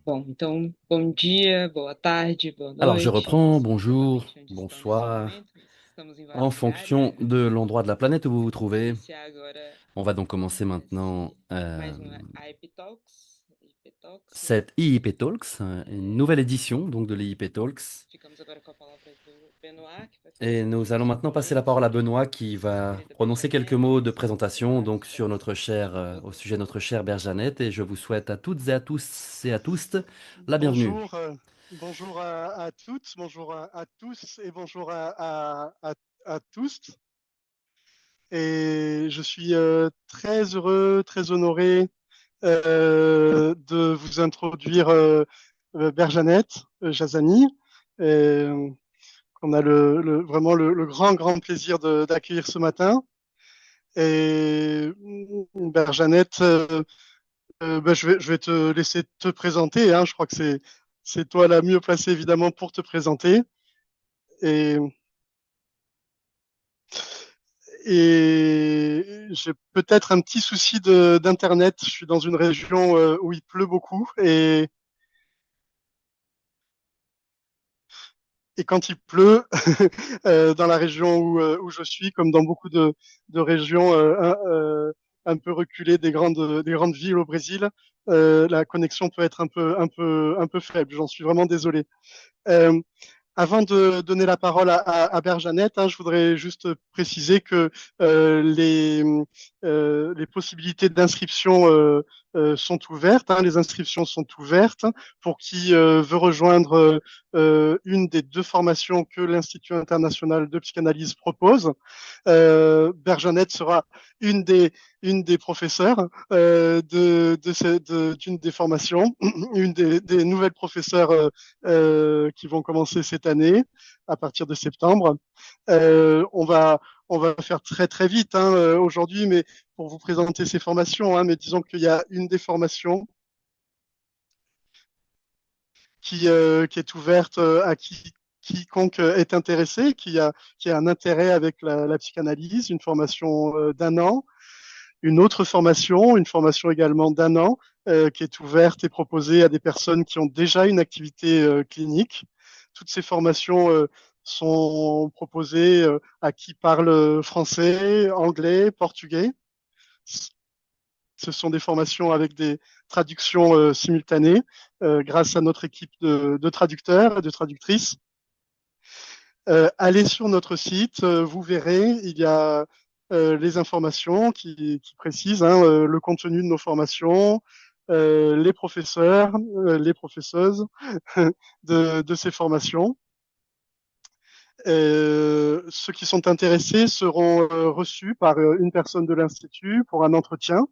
Bom, então, bom dia, boa tarde, boa Alors je noite. Não reprends, sei bonjour, exatamente onde estão nesse bonsoir, momento, mas estamos em en vários lugares, fonction né? de l'endroit de la planète où vous vous trouvez. Iniciar agora On va donc commencer maintenant mais uma IP Talks, IP Talks, né? cette IIP Talks, une nouvelle É, édition donc de l'IIP Talks. ficamos agora com a palavra do Benoit, que vai fazer Et uma nous allons introdução maintenant passer também la parole à sobre Benoît qui nossa va querida prononcer quelques mots de Berjanete, sobre os présentation trabalhos donc sur dela notre chère, e au tudo. sujet de notre chère Berjanette. Et je vous souhaite à toutes et à tous et à tous la bienvenue. Bonjour, bonjour à toutes, bonjour à tous et bonjour à tous. Et je suis très heureux, très honoré de vous introduire Berjanette Jazani. On a vraiment le grand plaisir d'accueillir ce matin. Et Berjanette, je vais te laisser te présenter, hein. Je crois que c'est toi la mieux placée évidemment pour te présenter. Et, et j'ai peut-être un petit souci d'internet. Je suis dans une région où il pleut beaucoup et quand il pleut dans la région où je suis, comme dans beaucoup de régions un peu reculées des grandes villes au Brésil, la connexion peut être un peu faible. J'en suis vraiment désolé. Euh, Avant de donner la parole à Berjanette, hein, je voudrais juste préciser que les possibilités d'inscription sont ouvertes. Hein, les inscriptions sont ouvertes pour qui veut rejoindre une des deux formations que l'Institut international de psychanalyse propose. Berjanette sera une des, une des professeurs d'une des formations, une des nouvelles professeurs qui vont commencer cette année à partir de septembre. On va faire très vite hein, aujourd'hui, mais pour vous présenter ces formations, hein, mais disons qu'il y a une des formations qui est ouverte à quiconque est intéressé, qui a un intérêt avec la psychanalyse, une formation d'un an, une formation également d'un an, qui est ouverte et proposée à des personnes qui ont déjà une activité clinique. Toutes ces formations sont proposées à qui parle français, anglais, portugais. Ce sont des formations avec des traductions simultanées grâce à notre équipe de traducteurs et de traductrices. Allez sur notre site, vous verrez, il y a les informations qui précisent hein, le contenu de nos formations, les professeurs, les professeuses de ces formations. Ceux qui sont intéressés seront reçus par une personne de l'Institut pour un entretien.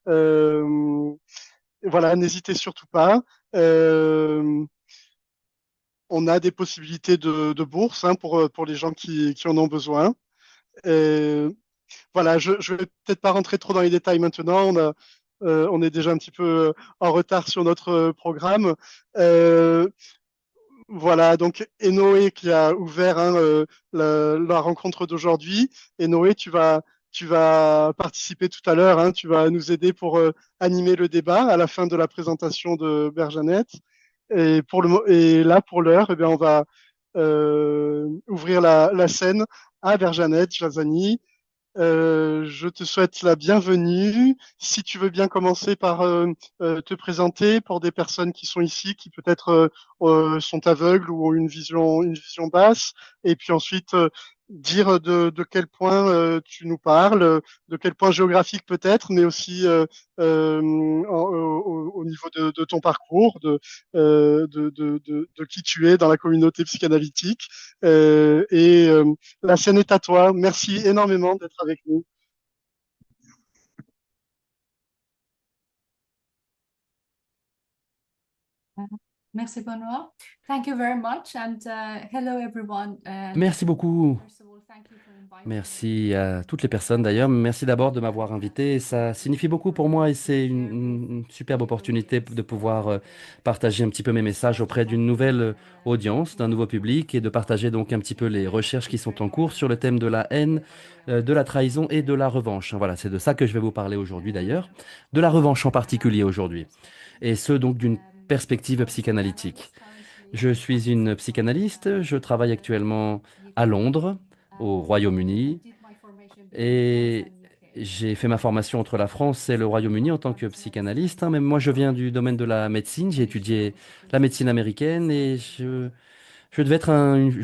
Euh, voilà, n'hésitez surtout pas. On a des possibilités de bourse hein, pour les gens qui en ont besoin. Euh, voilà, je vais peut-être pas rentrer trop dans les détails maintenant. On est déjà un petit peu en retard sur notre programme. Euh, voilà, donc Enoé qui a ouvert hein, la rencontre d'aujourd'hui. Enoé, tu vas participer tout à l'heure. Hein, tu vas nous aider pour animer le débat à la fin de la présentation de Berjanette. Et là, pour l'heure, eh bien, on va ouvrir la scène à Berjanette Jazani. Je te souhaite la bienvenue. Si tu veux bien commencer par te présenter pour des personnes qui sont ici, qui peut-être sont aveugles ou ont une vision basse, et puis ensuite dire de quel point tu nous parles, de quel point géographique peut-être, mais aussi au niveau de ton parcours, de qui tu es dans la communauté psychanalytique. La scène est à toi. Merci énormément d'être avec nous. Merci Benoît. Thank you very much and hello everyone. Merci beaucoup. First of all, thank you for inviting Merci me. à toutes les personnes d'ailleurs. Merci d'abord de m'avoir invité. Ça signifie beaucoup pour moi et c'est une superbe opportunité de pouvoir partager un petit peu mes messages auprès d'une nouvelle audience, d'un nouveau public et de partager donc un petit peu les recherches qui sont en cours sur le thème de la haine, de la trahison et de la revanche. Voilà, c'est de ça que je vais vous parler aujourd'hui d'ailleurs, de la revanche en particulier aujourd'hui. Et ce donc d'une perspective psychanalytique. Je suis une psychanalyste, je travaille actuellement à Londres, au Royaume-Uni, et j'ai fait ma formation entre la France et le Royaume-Uni en tant que psychanalyste, hein. Même moi, je viens du domaine de la médecine, j'ai étudié la médecine américaine et je devais être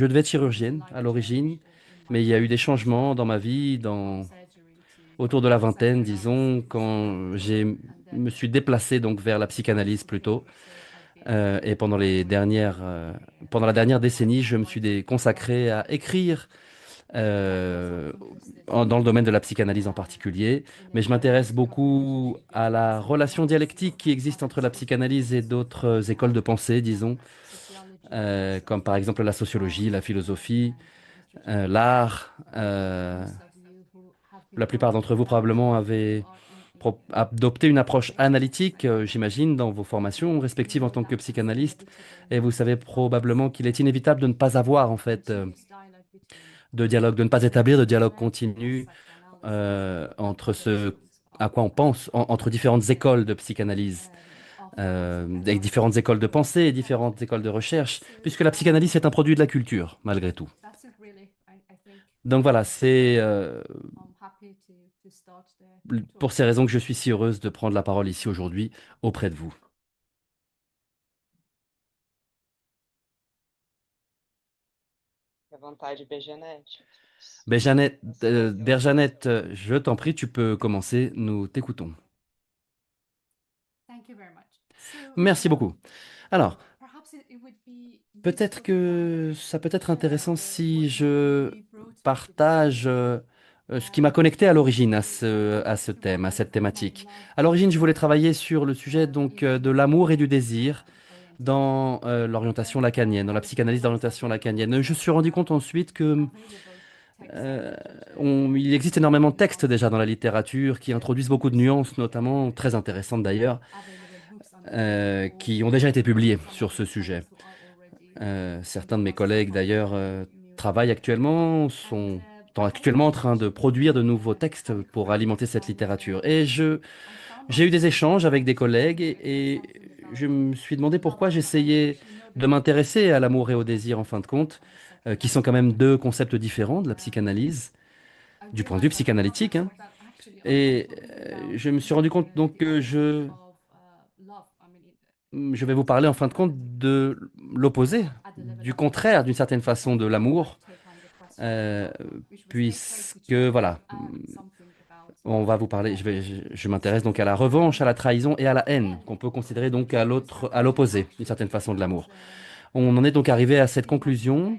je devais être chirurgienne à l'origine, mais il y a eu des changements dans ma vie, autour de la vingtaine, disons, quand me suis déplacé donc vers la psychanalyse plutôt. Et pendant la dernière décennie, je me suis consacré à écrire dans le domaine de la psychanalyse en particulier, mais je m'intéresse beaucoup à la relation dialectique qui existe entre la psychanalyse et d'autres écoles de pensée, disons, comme par exemple la sociologie, la philosophie, l'art. La plupart d'entre vous probablement avaient adopté une approche analytique, j'imagine, dans vos formations respectives en tant que psychanalyste, et vous savez probablement qu'il est inévitable de ne pas avoir en fait de dialogue, de ne pas établir de dialogue continu entre ce à quoi on pense, entre différentes écoles de psychanalyse, avec différentes écoles de pensée et différentes écoles de recherche, puisque la psychanalyse est un produit de la culture, malgré tout. Donc voilà, c'est pour ces raisons que je suis si heureuse de prendre la parole ici aujourd'hui auprès de vous. À vontade, Bejanete. Berjanette, je t'en prie, tu peux commencer, nous t'écoutons. Merci beaucoup. Alors, peut-être que ça peut être intéressant si je partage ce qui m'a connecté à l'origine à ce thème, à cette thématique. À l'origine, je voulais travailler sur le sujet donc de l'amour et du désir dans l'orientation lacanienne, dans la psychanalyse d'orientation lacanienne. Je me suis rendu compte ensuite que il existe énormément de textes déjà dans la littérature qui introduisent beaucoup de nuances, notamment très intéressantes d'ailleurs, qui ont déjà été publiés sur ce sujet. Certains de mes collègues d'ailleurs travaillent actuellement, sont actuellement en train de produire de nouveaux textes pour alimenter cette littérature. Et j'ai eu des échanges avec des collègues et je me suis demandé pourquoi j'essayais de m'intéresser à l'amour et au désir en fin de compte, qui sont quand même deux concepts différents de la psychanalyse, du point de vue psychanalytique, hein. Et je me suis rendu compte donc que je vais vous parler en fin de compte de l'opposé, du contraire d'une certaine façon de l'amour, euh, puisque voilà, on va vous parler, je m'intéresse donc à la revanche, à la trahison et à la haine, qu'on peut considérer donc à l'opposé d'une certaine façon de l'amour. On en est donc arrivé à cette conclusion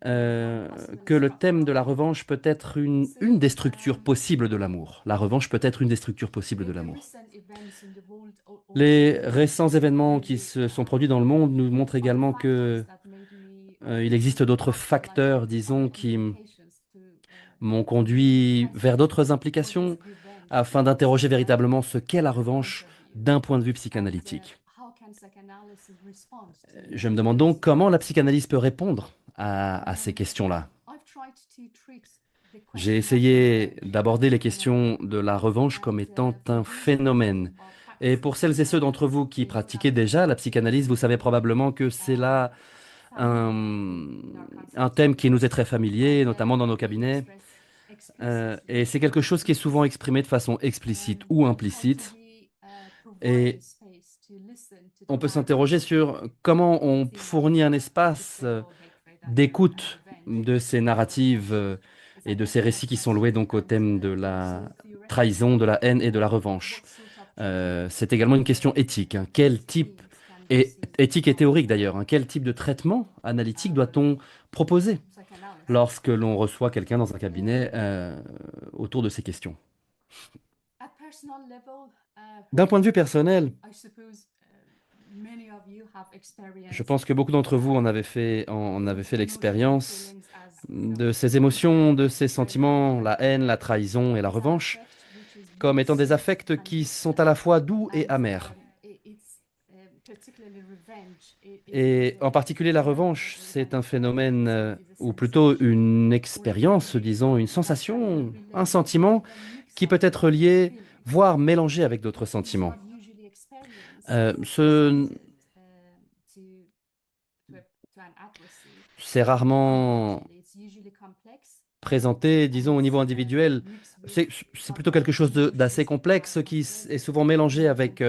que le thème de la revanche peut être une des structures possibles de l'amour. La revanche peut être une des structures possibles de l'amour. Les récents événements qui se sont produits dans le monde nous montrent également que il existe d'autres facteurs, disons, qui m'ont conduit vers d'autres implications afin d'interroger véritablement ce qu'est la revanche d'un point de vue psychanalytique. Je me demande donc comment la psychanalyse peut répondre à ces questions-là. J'ai essayé d'aborder les questions de la revanche comme étant un phénomène. Et pour celles et ceux d'entre vous qui pratiquez déjà la psychanalyse, vous savez probablement que c'est là un thème qui nous est très familier, notamment dans nos cabinets. Et c'est quelque chose qui est souvent exprimé de façon explicite ou implicite. Et on peut s'interroger sur comment on fournit un espace d'écoute de ces narratives et de ces récits qui sont loués donc au thème de la trahison, de la haine et de la revanche. C'est également une question éthique, hein. Éthique et théorique d'ailleurs, hein, quel type de traitement analytique doit-on proposer lorsque l'on reçoit quelqu'un dans un cabinet autour de ces questions? D'un point de vue personnel, je pense que beaucoup d'entre vous en avaient fait l'expérience de ces émotions, de ces sentiments, la haine, la trahison et la revanche, comme étant des affects qui sont à la fois doux et amers. Et en particulier la revanche, c'est un phénomène, ou plutôt une expérience, disons, une sensation, un sentiment qui peut être lié, voire mélangé avec d'autres sentiments. Ce C'est rarement présenté, disons, au niveau individuel. C'est plutôt quelque chose d'assez complexe qui est souvent mélangé avec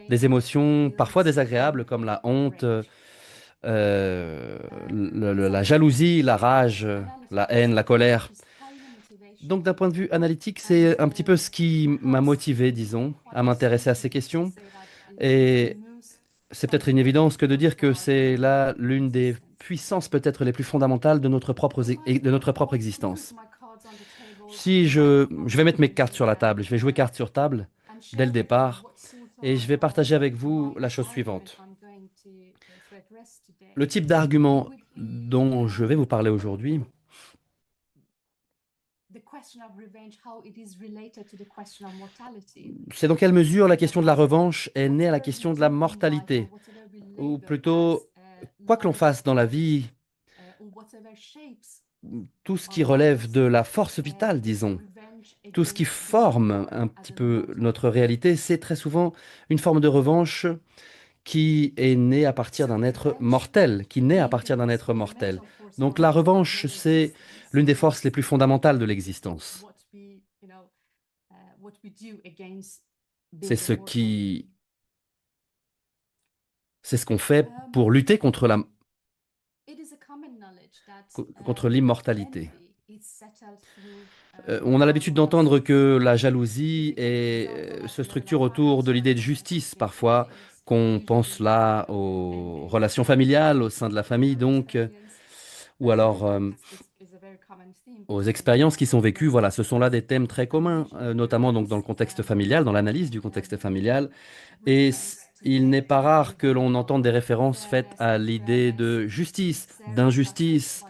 des émotions parfois désagréables comme la honte, la jalousie, la rage, la haine, la colère. Donc d'un point de vue analytique, c'est un petit peu ce qui m'a motivé, disons, à m'intéresser à ces questions. Et c'est peut-être une évidence que de dire que c'est là l'une des puissances peut-être les plus fondamentales de notre propre existence. Si je vais mettre mes cartes sur la table, je vais jouer cartes sur table dès le départ et je vais partager avec vous la chose suivante. Le type d'argument dont je vais vous parler aujourd'hui, c'est dans quelle mesure la question de la revanche est née à la question de la mortalité, ou plutôt, quoi que l'on fasse dans la vie, tout ce qui relève de la force vitale, disons, tout ce qui forme un petit peu notre réalité, c'est très souvent une forme de revanche qui est née à partir d'un être mortel, qui naît à partir d'un être mortel. Donc la revanche, c'est l'une des forces les plus fondamentales de l'existence. C'est ce qu'on fait pour lutter contre contre l'immortalité. On a l'habitude d'entendre que la jalousie se structure autour de l'idée de justice, parfois, qu'on pense là aux relations familiales, au sein de la famille, donc, ou alors aux expériences qui sont vécues. Voilà, ce sont là des thèmes très communs, notamment donc dans le contexte familial, dans l'analyse du contexte familial. Et il n'est pas rare que l'on entende des références faites à l'idée de justice, d'injustice,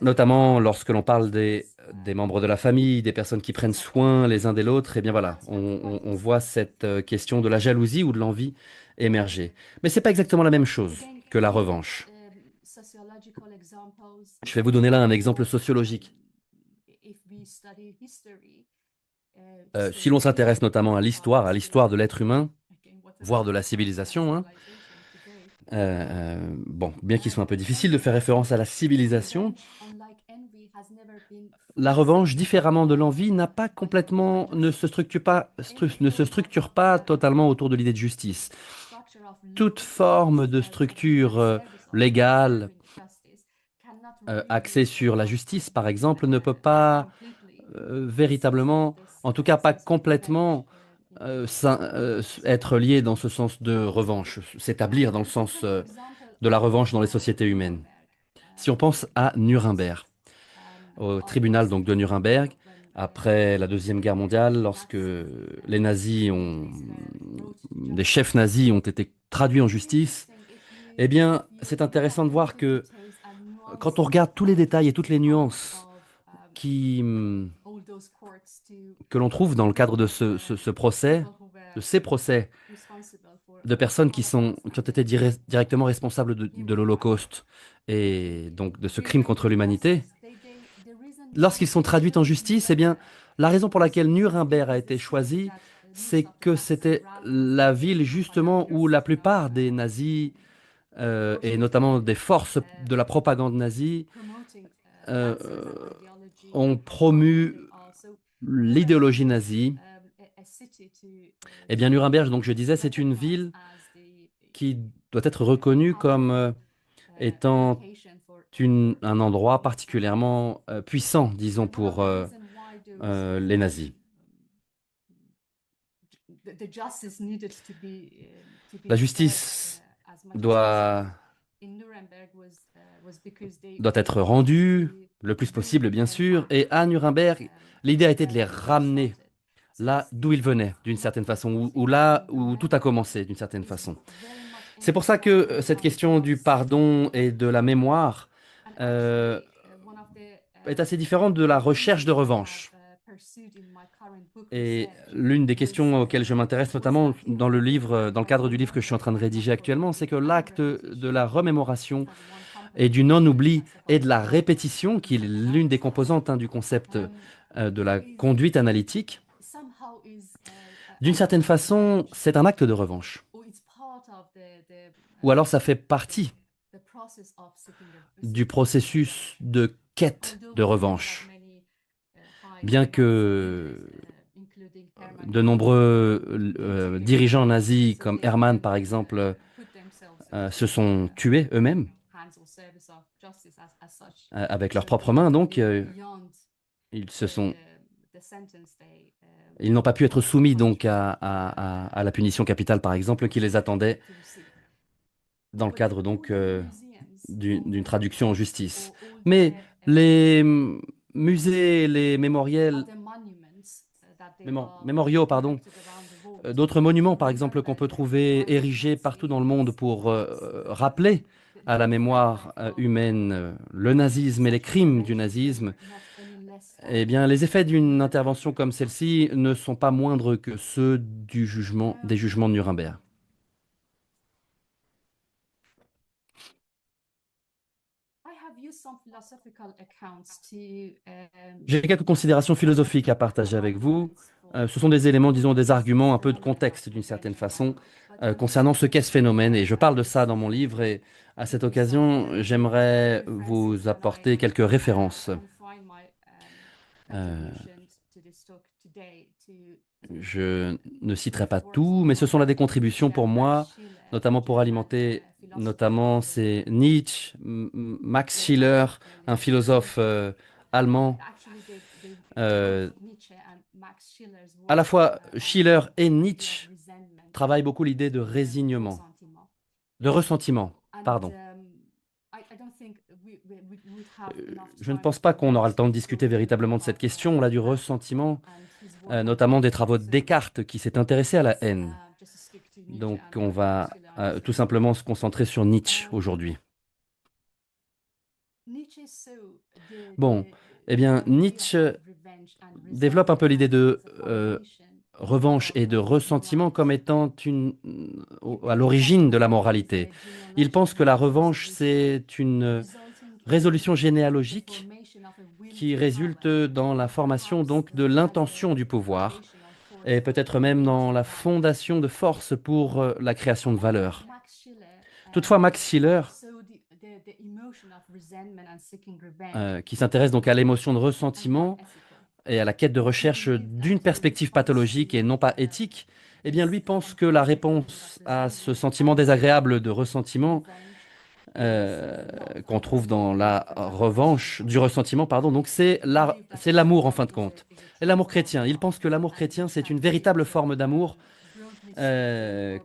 notamment lorsque l'on parle des membres de la famille, des personnes qui prennent soin les uns des autres. Et bien voilà, on voit cette question de la jalousie ou de l'envie émerger. Mais ce n'est pas exactement la même chose que la revanche. Je vais vous donner là un exemple sociologique. Si l'on s'intéresse notamment à l'histoire de l'être humain, voire de la civilisation, hein, bon, bien qu'il soit un peu difficile de faire référence à la civilisation, la revanche, différemment de l'envie, ne se structure pas totalement autour de l'idée de justice. Toute forme de structure légale, axée sur la justice, par exemple, ne peut pas véritablement, en tout cas pas complètement, être liée dans ce sens de revanche, s'établir dans le sens de la revanche dans les sociétés humaines. Si on pense à Nuremberg, au tribunal donc de Nuremberg, après la Deuxième Guerre mondiale, lorsque des chefs nazis ont été traduits en justice, eh bien, c'est intéressant de voir que quand on regarde tous les détails et toutes les nuances que l'on trouve dans le cadre de ce procès, de ces procès de personnes qui ont été directement responsables de l'Holocauste et donc de ce crime contre l'humanité, lorsqu'ils sont traduits en justice, eh bien, la raison pour laquelle Nuremberg a été choisie, c'est que c'était la ville justement où la plupart des nazis et notamment des forces de la propagande nazie euh, ont promu l'idéologie nazie. Eh bien, Nuremberg, donc je disais, c'est une ville qui doit être reconnue comme étant un endroit particulièrement puissant, disons, pour les nazis. La justice doit être rendue le plus possible, bien sûr, et à Nuremberg, l'idée a été de les ramener là d'où ils venaient, d'une certaine façon, ou là où tout a commencé, d'une certaine façon. C'est pour ça que cette question du pardon et de la mémoire est assez différente de la recherche de revanche. Et l'une des questions auxquelles je m'intéresse, notamment dans le cadre du livre que je suis en train de rédiger actuellement, c'est que l'acte de la remémoration et du non-oubli et de la répétition, qui est l'une des composantes du concept de la conduite analytique, d'une certaine façon, c'est un acte de revanche. ou alors ça fait partie du processus de quête de revanche. Bien que de nombreux dirigeants nazis, comme Hermann par exemple, se sont tués eux-mêmes avec leurs propres mains, donc ils se sont, ils n'ont pas pu être soumis donc à la punition capitale par exemple qui les attendait dans le cadre donc d'une traduction en justice. Mais les musées, les mémoriaux, pardon, d'autres monuments, par exemple, qu'on peut trouver érigés partout dans le monde pour rappeler à la mémoire humaine le nazisme et les crimes du nazisme, eh bien, les effets d'une intervention comme celle-ci ne sont pas moindres que ceux des jugements de Nuremberg. J'ai quelques considérations philosophiques à partager avec vous. Ce sont des éléments, disons, des arguments, un peu de contexte d'une certaine façon, concernant ce qu'est ce phénomène. Et je parle de ça dans mon livre. Et à cette occasion, j'aimerais vous apporter quelques références. Je ne citerai pas tout, mais ce sont là des contributions pour moi, notamment pour alimenter, notamment c'est Nietzsche, Max Schiller, un philosophe allemand. À la fois, Schiller et Nietzsche travaillent beaucoup l'idée de résignement, de ressentiment, pardon. Je ne pense pas qu'on aura le temps de discuter véritablement de cette question, là, du ressentiment, notamment des travaux de Descartes qui s'est intéressé à la haine. Donc on va tout simplement se concentrer sur Nietzsche aujourd'hui. Bon, eh bien, Nietzsche développe un peu l'idée de revanche et de ressentiment comme étant à l'origine de la moralité. Il pense que la revanche, c'est une résolution généalogique qui résulte dans la formation donc de l'intention du pouvoir et peut-être même dans la fondation de force pour la création de valeur. Toutefois, Max Schiller, qui s'intéresse donc à l'émotion de ressentiment et à la quête de recherche d'une perspective pathologique et non pas éthique, eh bien lui pense que la réponse à ce sentiment désagréable de ressentiment qu'on trouve dans la revanche du ressentiment, pardon, donc c'est l'amour en fin de compte. Et l'amour chrétien, il pense que l'amour chrétien, c'est une véritable forme d'amour. De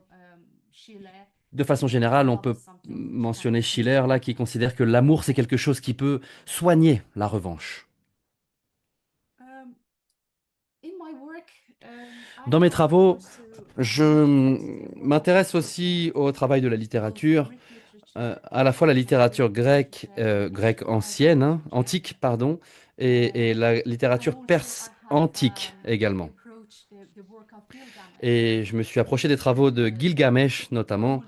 façon générale, on peut mentionner Schiller là, qui considère que l'amour, c'est quelque chose qui peut soigner la revanche. Dans mes travaux, je m'intéresse aussi au travail de la littérature, à la fois la littérature grecque, grecque ancienne, hein, antique, pardon, et la littérature perse antique également. Et je me suis approché des travaux de Gilgamesh notamment,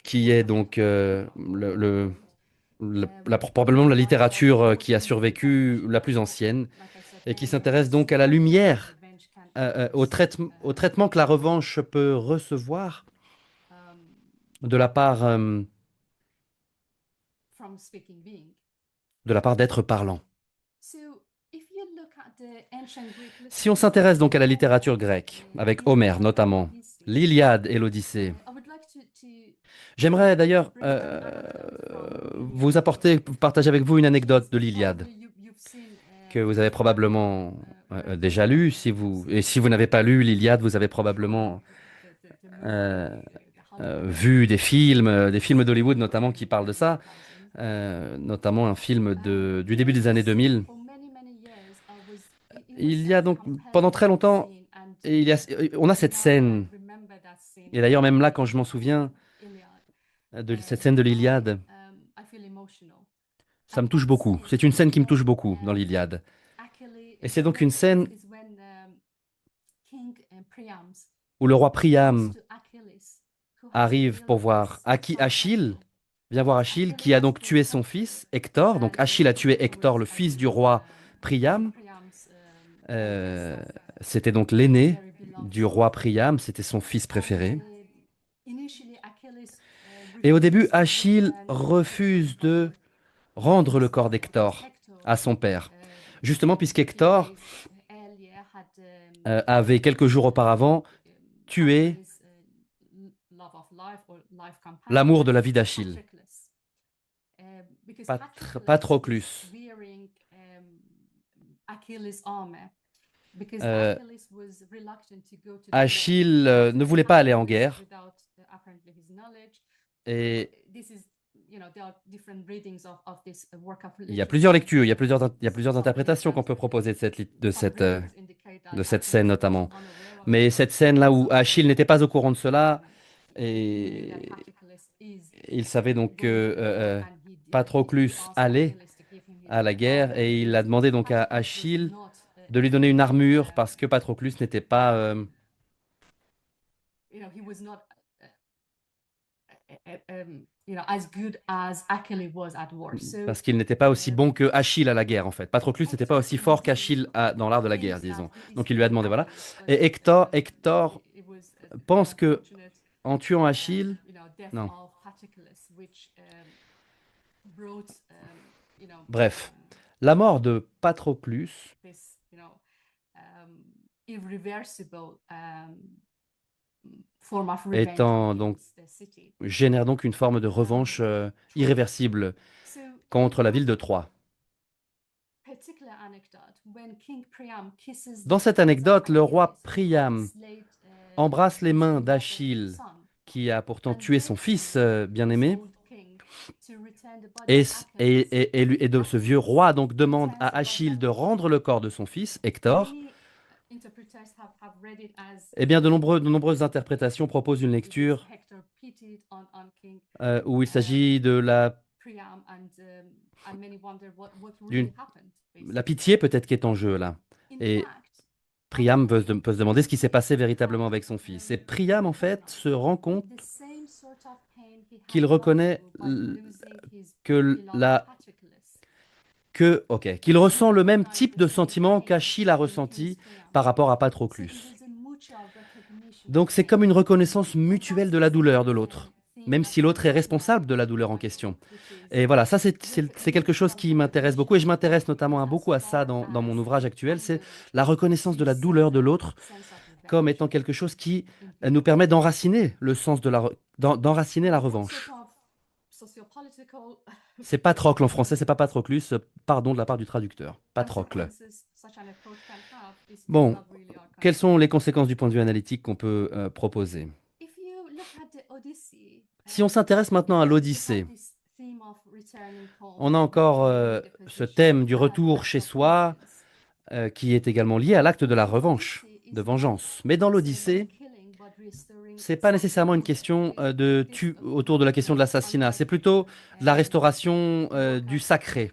qui est donc probablement la littérature qui a survécu la plus ancienne, et qui s'intéresse donc à la lumière, au traitement que la revanche peut recevoir de la part d'êtres parlants. Si on s'intéresse donc à la littérature grecque, avec Homère notamment, l'Iliade et l'Odyssée, j'aimerais d'ailleurs partager avec vous une anecdote de l'Iliade que vous avez probablement déjà lue. Et si vous n'avez pas lu l'Iliade, vous avez probablement vu des films d'Hollywood notamment qui parlent de ça, notamment un film du début des années 2000. Il y a donc pendant très longtemps, on a cette scène, et d'ailleurs même là quand je m'en souviens de cette scène de l'Iliade, ça me touche beaucoup. C'est une scène qui me touche beaucoup dans l'Iliade. Et c'est donc une scène où le roi Priam arrive pour voir Achille, vient voir Achille, qui a donc tué son fils, Hector. Donc Achille a tué Hector, le fils du roi Priam. C'était donc l'aîné du roi Priam, c'était son fils préféré. Et au début, Achille refuse de rendre le corps d'Hector à son père, justement puisqu'Hector avait quelques jours auparavant tué l'amour de la vie d'Achille, Patroclus. Euh, Achille ne voulait pas aller en guerre et il y a plusieurs lectures, il y a plusieurs interprétations qu'on peut proposer de cette scène notamment. Mais cette scène-là où Achille n'était pas au courant de cela et il savait donc que Patroclus allait à la guerre et il a demandé donc à Achille de lui donner une armure parce que Patroclus n'était pas parce qu'il n'était pas aussi bon que Achille à la guerre en fait. Patroclus n'était pas aussi fort qu'Achille dans l'art de la guerre, disons. Donc il lui a demandé voilà. Et Hector pense que en tuant Achille, non. Bref, la mort de Patroclus étant donc génère donc une forme de revanche irréversible contre la ville de Troie. Dans cette anecdote, le roi Priam embrasse les mains d'Achille, qui a pourtant tué son fils bien-aimé, et de ce vieux roi donc demande à Achille de rendre le corps de son fils, Hector. Eh bien, de nombreuses interprétations proposent une lecture où il s'agit de la pitié peut-être qui est en jeu là. Et Priam peut se demander ce qui s'est passé véritablement avec son fils. Et Priam, en fait, se rend compte qu'il reconnaît qu'il ressent le même type de sentiment qu'Achille a ressenti par rapport à Patroclus. Donc c'est comme une reconnaissance mutuelle de la douleur de l'autre, même si l'autre est responsable de la douleur en question. Et voilà, ça c'est quelque chose qui m'intéresse beaucoup, et je m'intéresse notamment beaucoup à ça dans mon ouvrage actuel, c'est la reconnaissance de la douleur de l'autre comme étant quelque chose qui nous permet d'enraciner le sens d'enraciner la revanche. C'est Patrocle en français, c'est pas Patroclus, pardon de la part du traducteur. Patrocle. Bon, quelles sont les conséquences du point de vue analytique qu'on peut proposer? Si on s'intéresse maintenant à l'Odyssée, on a encore ce thème du retour chez soi qui est également lié à l'acte de la revanche, de vengeance. Mais dans l'Odyssée, c'est pas nécessairement une question autour de la question de l'assassinat, c'est plutôt de la restauration du sacré.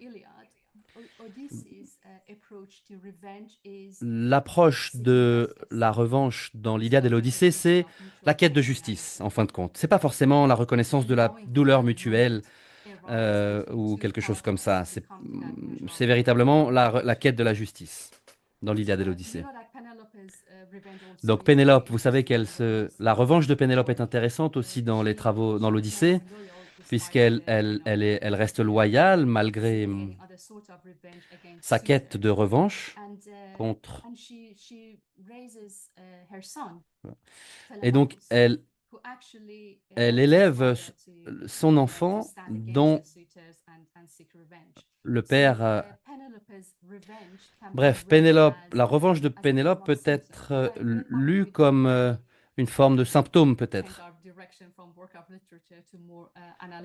L'approche de la revanche dans l'Iliade et l'Odyssée, c'est la quête de justice, en fin de compte. C'est pas forcément la reconnaissance de la douleur mutuelle ou quelque chose comme ça. C'est véritablement la quête de la justice dans l'Iliade et l'Odyssée. Donc Pénélope, vous savez la revanche de Pénélope est intéressante aussi dans les travaux dans l'Odyssée, puisqu'elle elle reste loyale malgré sa quête de revanche contre. Et donc elle élève son enfant dont le père. Bref, la revanche de Pénélope peut être lue comme une forme de symptôme peut-être.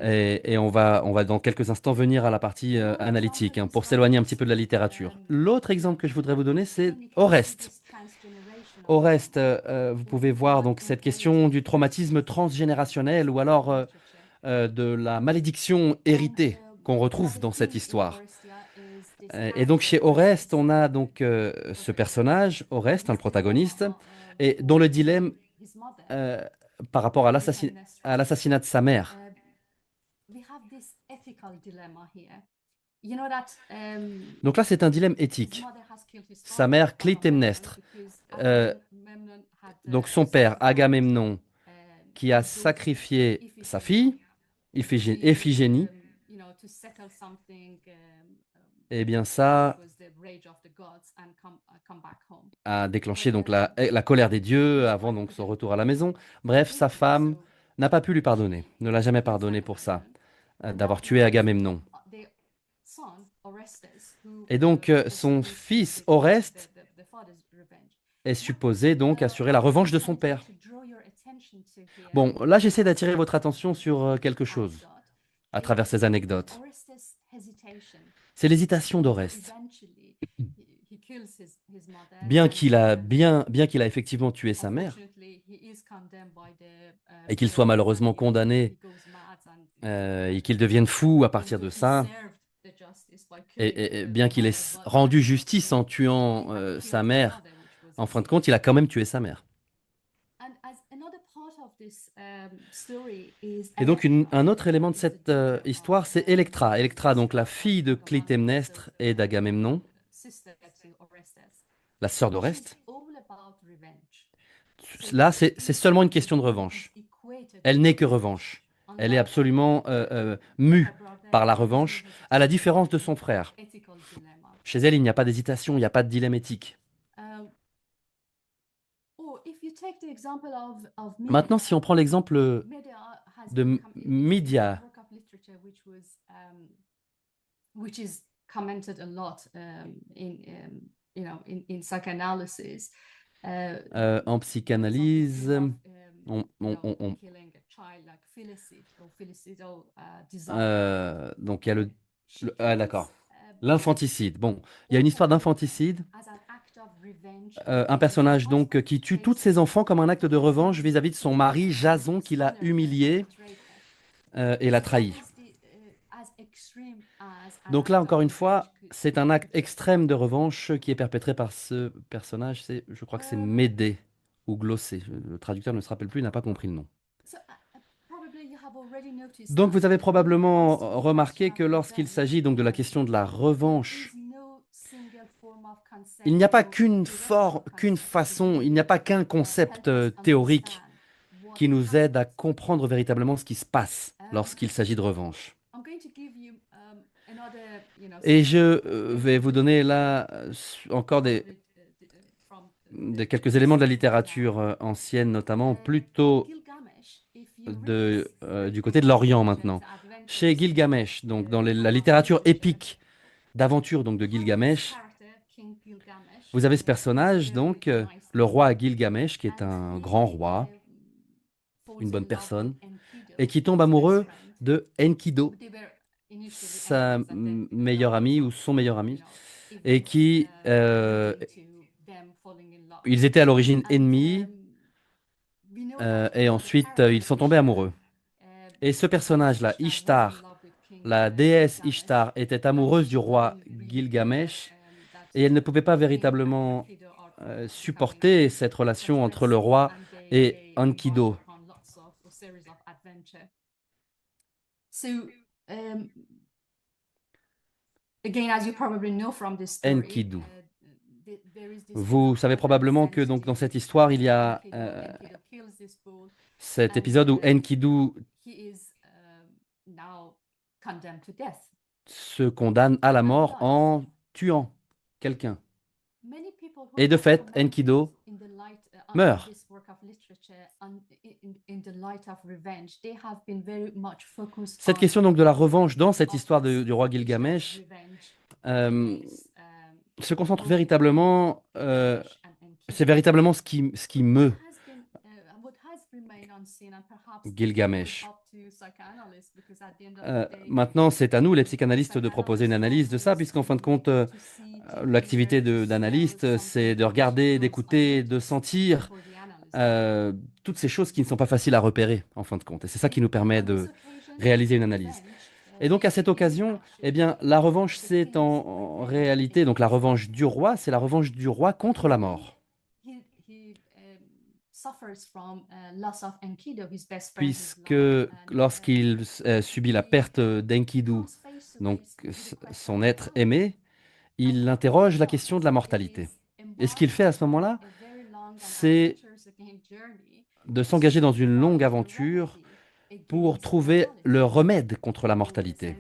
Et on va dans quelques instants venir à la partie analytique pour s'éloigner un petit peu de la littérature. L'autre exemple que je voudrais vous donner, c'est Oreste. Oreste, vous pouvez voir donc cette question du traumatisme transgénérationnel ou alors de la malédiction héritée qu'on retrouve dans cette histoire. Et donc chez Oreste, on a donc ce personnage, Oreste, le protagoniste, et dont le dilemme par rapport à l'assassinat de sa mère. Donc là, c'est un dilemme éthique. Sa mère, Clytemnestre, donc son père, Agamemnon, qui a sacrifié sa fille, Iphigénie, eh bien ça a déclenché donc la colère des dieux avant donc son retour à la maison. Bref, sa femme n'a pas pu lui pardonner, ne l'a jamais pardonné pour ça, d'avoir tué Agamemnon. Et donc son fils Oreste est supposé donc assurer la revanche de son père. Bon, là j'essaie d'attirer votre attention sur quelque chose à travers ces anecdotes. C'est l'hésitation d'Oreste. Bien qu'il a effectivement tué sa mère et qu'il soit malheureusement condamné et qu'il devienne fou à partir de ça, et bien qu'il ait rendu justice en tuant sa mère, en fin de compte, il a quand même tué sa mère. Et donc un autre élément de cette histoire, c'est Électra. Électra, donc la fille de Clytemnestre et d'Agamemnon, la sœur d'Oreste. Là, c'est seulement une question de revanche. Elle n'est que revanche. Elle est absolument mue par la revanche, à la différence de son frère. Chez elle, il n'y a pas d'hésitation, il n'y a pas de dilemme éthique. Maintenant, si on prend l'exemple de Média, en psychanalyse, donc il y a d'accord, l'infanticide. Bon, il y a une histoire d'infanticide. Un personnage donc qui tue tous ses enfants comme un acte de revanche vis-à-vis de son mari Jason qui l'a humilié et l'a trahi. Donc là, encore une fois, c'est un acte extrême de revanche qui est perpétré par ce personnage. Je crois que c'est Médée ou Glossé. Le traducteur ne se rappelle plus, il n'a pas compris le nom. Donc vous avez probablement remarqué que lorsqu'il s'agit donc de la question de la revanche, il n'y a pas qu'une façon, il n'y a pas qu'un concept théorique qui nous aide à comprendre véritablement ce qui se passe lorsqu'il s'agit de revanche. Et je vais vous donner là encore quelques éléments de la littérature ancienne, notamment plutôt du côté de l'Orient maintenant. Chez Gilgamesh, donc dans la littérature épique d'aventure donc de Gilgamesh, vous avez ce personnage, donc le roi Gilgamesh, qui est un grand roi, une bonne personne, et qui tombe amoureux de Enkidu, sa meilleure amie ou son meilleur ami, et qui ils étaient à l'origine ennemis, et ensuite ils sont tombés amoureux. Et ce personnage-là, Ishtar, la déesse Ishtar, était amoureuse du roi Gilgamesh, et elle ne pouvait pas véritablement supporter cette relation entre le roi et Enkidu. Enkidu. Vous savez probablement que donc, dans cette histoire, il y a cet épisode où Enkidu se condamne à la mort en tuant quelqu'un. Et de fait, Enkidu meurt. Cette question donc de la revanche dans cette histoire du roi Gilgamesh se concentre véritablement, c'est véritablement ce qui meut Gilgamesh. Maintenant, c'est à nous, les psychanalystes, de proposer une analyse de ça, puisqu'en fin de compte, l'activité d'analyste, c'est de regarder, d'écouter, de sentir toutes ces choses qui ne sont pas faciles à repérer, en fin de compte. Et c'est ça qui nous permet de réaliser une analyse. Et donc, à cette occasion, eh bien, la revanche, c'est en réalité, donc la revanche du roi, c'est la revanche du roi contre la mort. Puisque lorsqu'il subit la perte d'Enkidu, donc son être aimé, il interroge la question de la mortalité. Et ce qu'il fait à ce moment-là, c'est de s'engager dans une longue aventure pour trouver le remède contre la mortalité.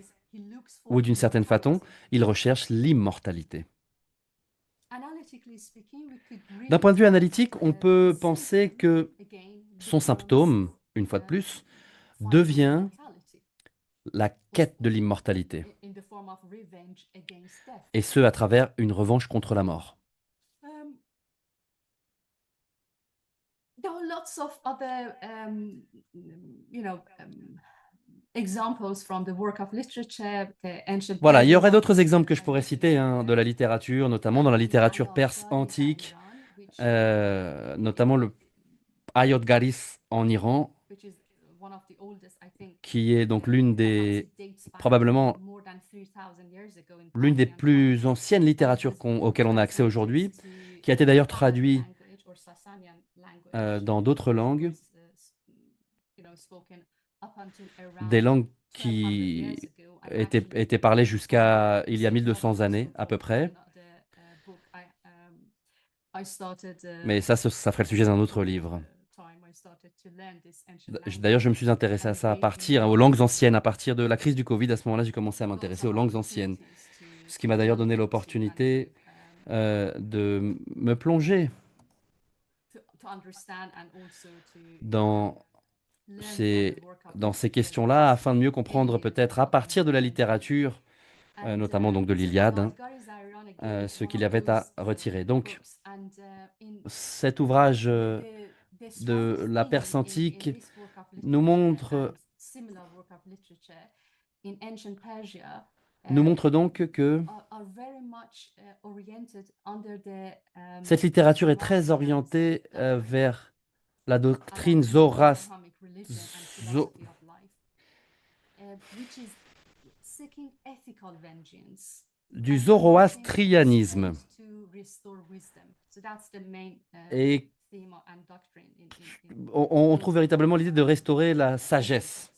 Ou d'une certaine façon, il recherche l'immortalité. D'un point de vue analytique, on peut penser que son symptôme, une fois de plus, devient la quête de l'immortalité, et ce à travers une revanche contre la mort. There are lots of other, examples from the work of literature, the ancient Voilà, il y aurait Persian, d'autres exemples que je pourrais citer de la littérature, notamment dans la littérature perse antique, notamment le Ayodgaris en Iran, which is one of the oldest, I think, qui est donc probablement l'une des plus anciennes littératures auxquelles on a accès aujourd'hui, qui a été d'ailleurs traduit dans d'autres langues, des langues qui étaient parlées jusqu'à il y a 1200 années à peu près. Mais ça ferait le sujet d'un autre livre. D'ailleurs, je me suis intéressé à ça aux langues anciennes. À partir de la crise du Covid, à ce moment-là, j'ai commencé à m'intéresser aux langues anciennes. Ce qui m'a d'ailleurs donné l'opportunité de me plonger dans ces questions-là, afin de mieux comprendre peut-être à partir de la littérature, notamment donc de l'Iliade, ce qu'il y avait à retirer. Donc, cet ouvrage de la Perse antique nous montre donc que cette littérature est très orientée vers la doctrine du zoroastrianisme. Et on trouve véritablement l'idée de restaurer la sagesse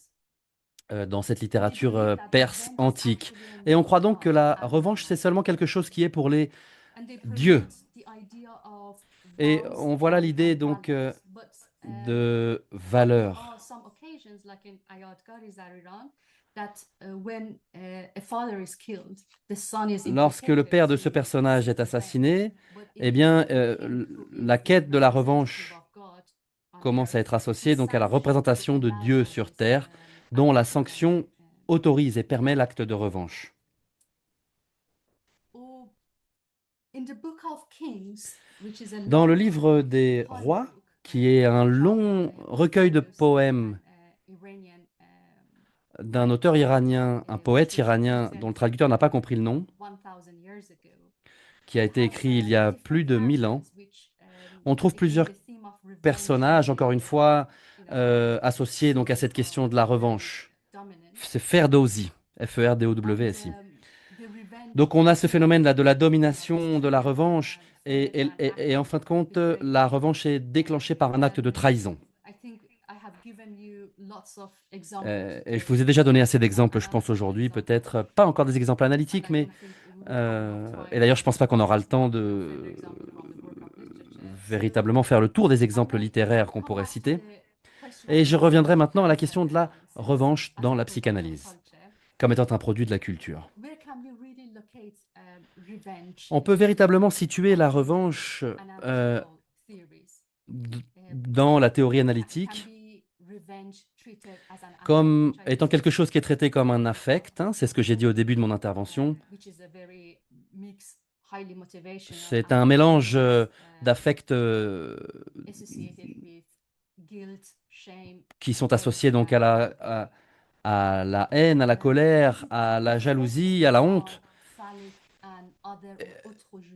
dans cette littérature perse antique. Et on croit donc que la revanche, c'est seulement quelque chose qui est pour les dieux. Et on voit là l'idée donc de valeur. Lorsque le père de ce personnage est assassiné, eh bien, la quête de la revanche commence à être associée donc à la représentation de Dieu sur terre, dont la sanction autorise et permet l'acte de revanche. Dans le livre des rois, qui est un long recueil de poèmes d'un auteur iranien, un poète iranien dont le traducteur n'a pas compris le nom, qui a été écrit il y a plus de 1000 ans, on trouve plusieurs personnages, encore une fois, associés donc à cette question de la revanche. C'est Ferdowsi, F-E-R-D-O-W-S-I. Donc on a ce phénomène-là de la domination, de la revanche, et en fin de compte, la revanche est déclenchée par un acte de trahison. Et je vous ai déjà donné assez d'exemples, je pense, aujourd'hui, peut-être pas encore des exemples analytiques, mais et d'ailleurs, je ne pense pas qu'on aura le temps de véritablement faire le tour des exemples littéraires qu'on pourrait citer. Et je reviendrai maintenant à la question de la revanche dans la psychanalyse, comme étant un produit de la culture. On peut véritablement situer la revanche dans la théorie analytique comme étant quelque chose qui est traité comme un affect, hein, c'est ce que j'ai dit au début de mon intervention. C'est un mélange d'affects qui sont associés donc à la haine, à la colère, à la jalousie, à la honte.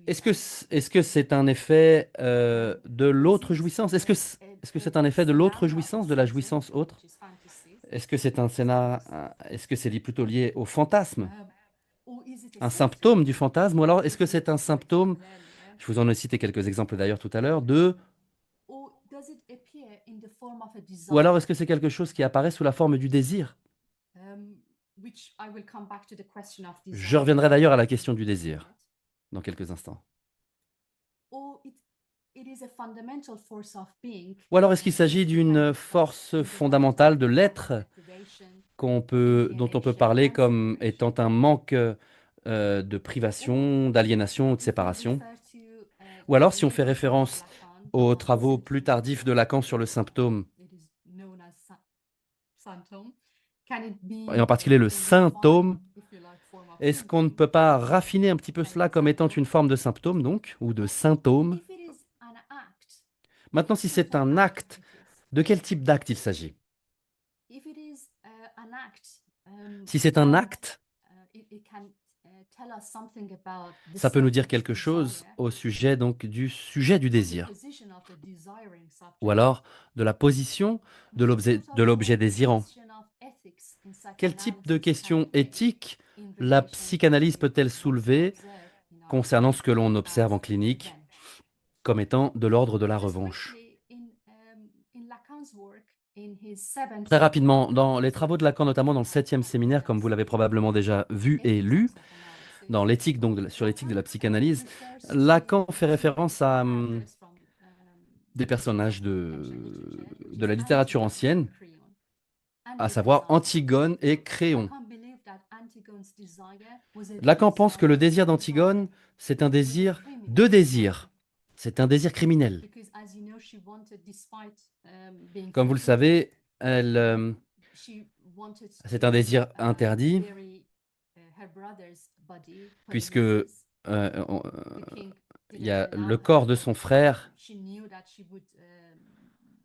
Est-ce que c'est un effet de l'autre jouissance? Est-ce que c'est un effet de l'autre jouissance, de la jouissance autre? Est-ce que c'est un scénario, est-ce que c'est plutôt lié au fantasme? Un symptôme du fantasme? Ou alors est-ce que c'est un symptôme, je vous en ai cité quelques exemples d'ailleurs tout à l'heure, ou alors est-ce que c'est quelque chose qui apparaît sous la forme du désir? Je reviendrai d'ailleurs à la question du désir dans quelques instants. Ou alors est-ce qu'il s'agit d'une force fondamentale de l'être dont on peut parler comme étant un manque de privation, d'aliénation ou de séparation? Ou alors si on fait référence aux travaux plus tardifs de Lacan sur le symptôme, et en particulier le symptôme, est-ce qu'on ne peut pas raffiner un petit peu cela comme étant une forme de symptôme, donc, ou de symptôme? Maintenant, si c'est un acte, de quel type d'acte il s'agit? Si c'est un acte, ça peut nous dire quelque chose au sujet donc du sujet du désir, ou alors de la position de l'objet désirant. Quel type de questions éthiques la psychanalyse peut-elle soulever concernant ce que l'on observe en clinique comme étant de l'ordre de la revanche? Très rapidement, dans les travaux de Lacan, notamment dans le 7e séminaire, comme vous l'avez probablement déjà vu et lu, dans l'éthique, donc sur l'éthique de la psychanalyse, Lacan fait référence à des personnages de la littérature ancienne, à savoir Antigone et Créon. Lacan pense que le désir d'Antigone, c'est un désir de désir. C'est un désir criminel. Comme vous le savez, c'est un désir interdit, puisque il y a le corps de son frère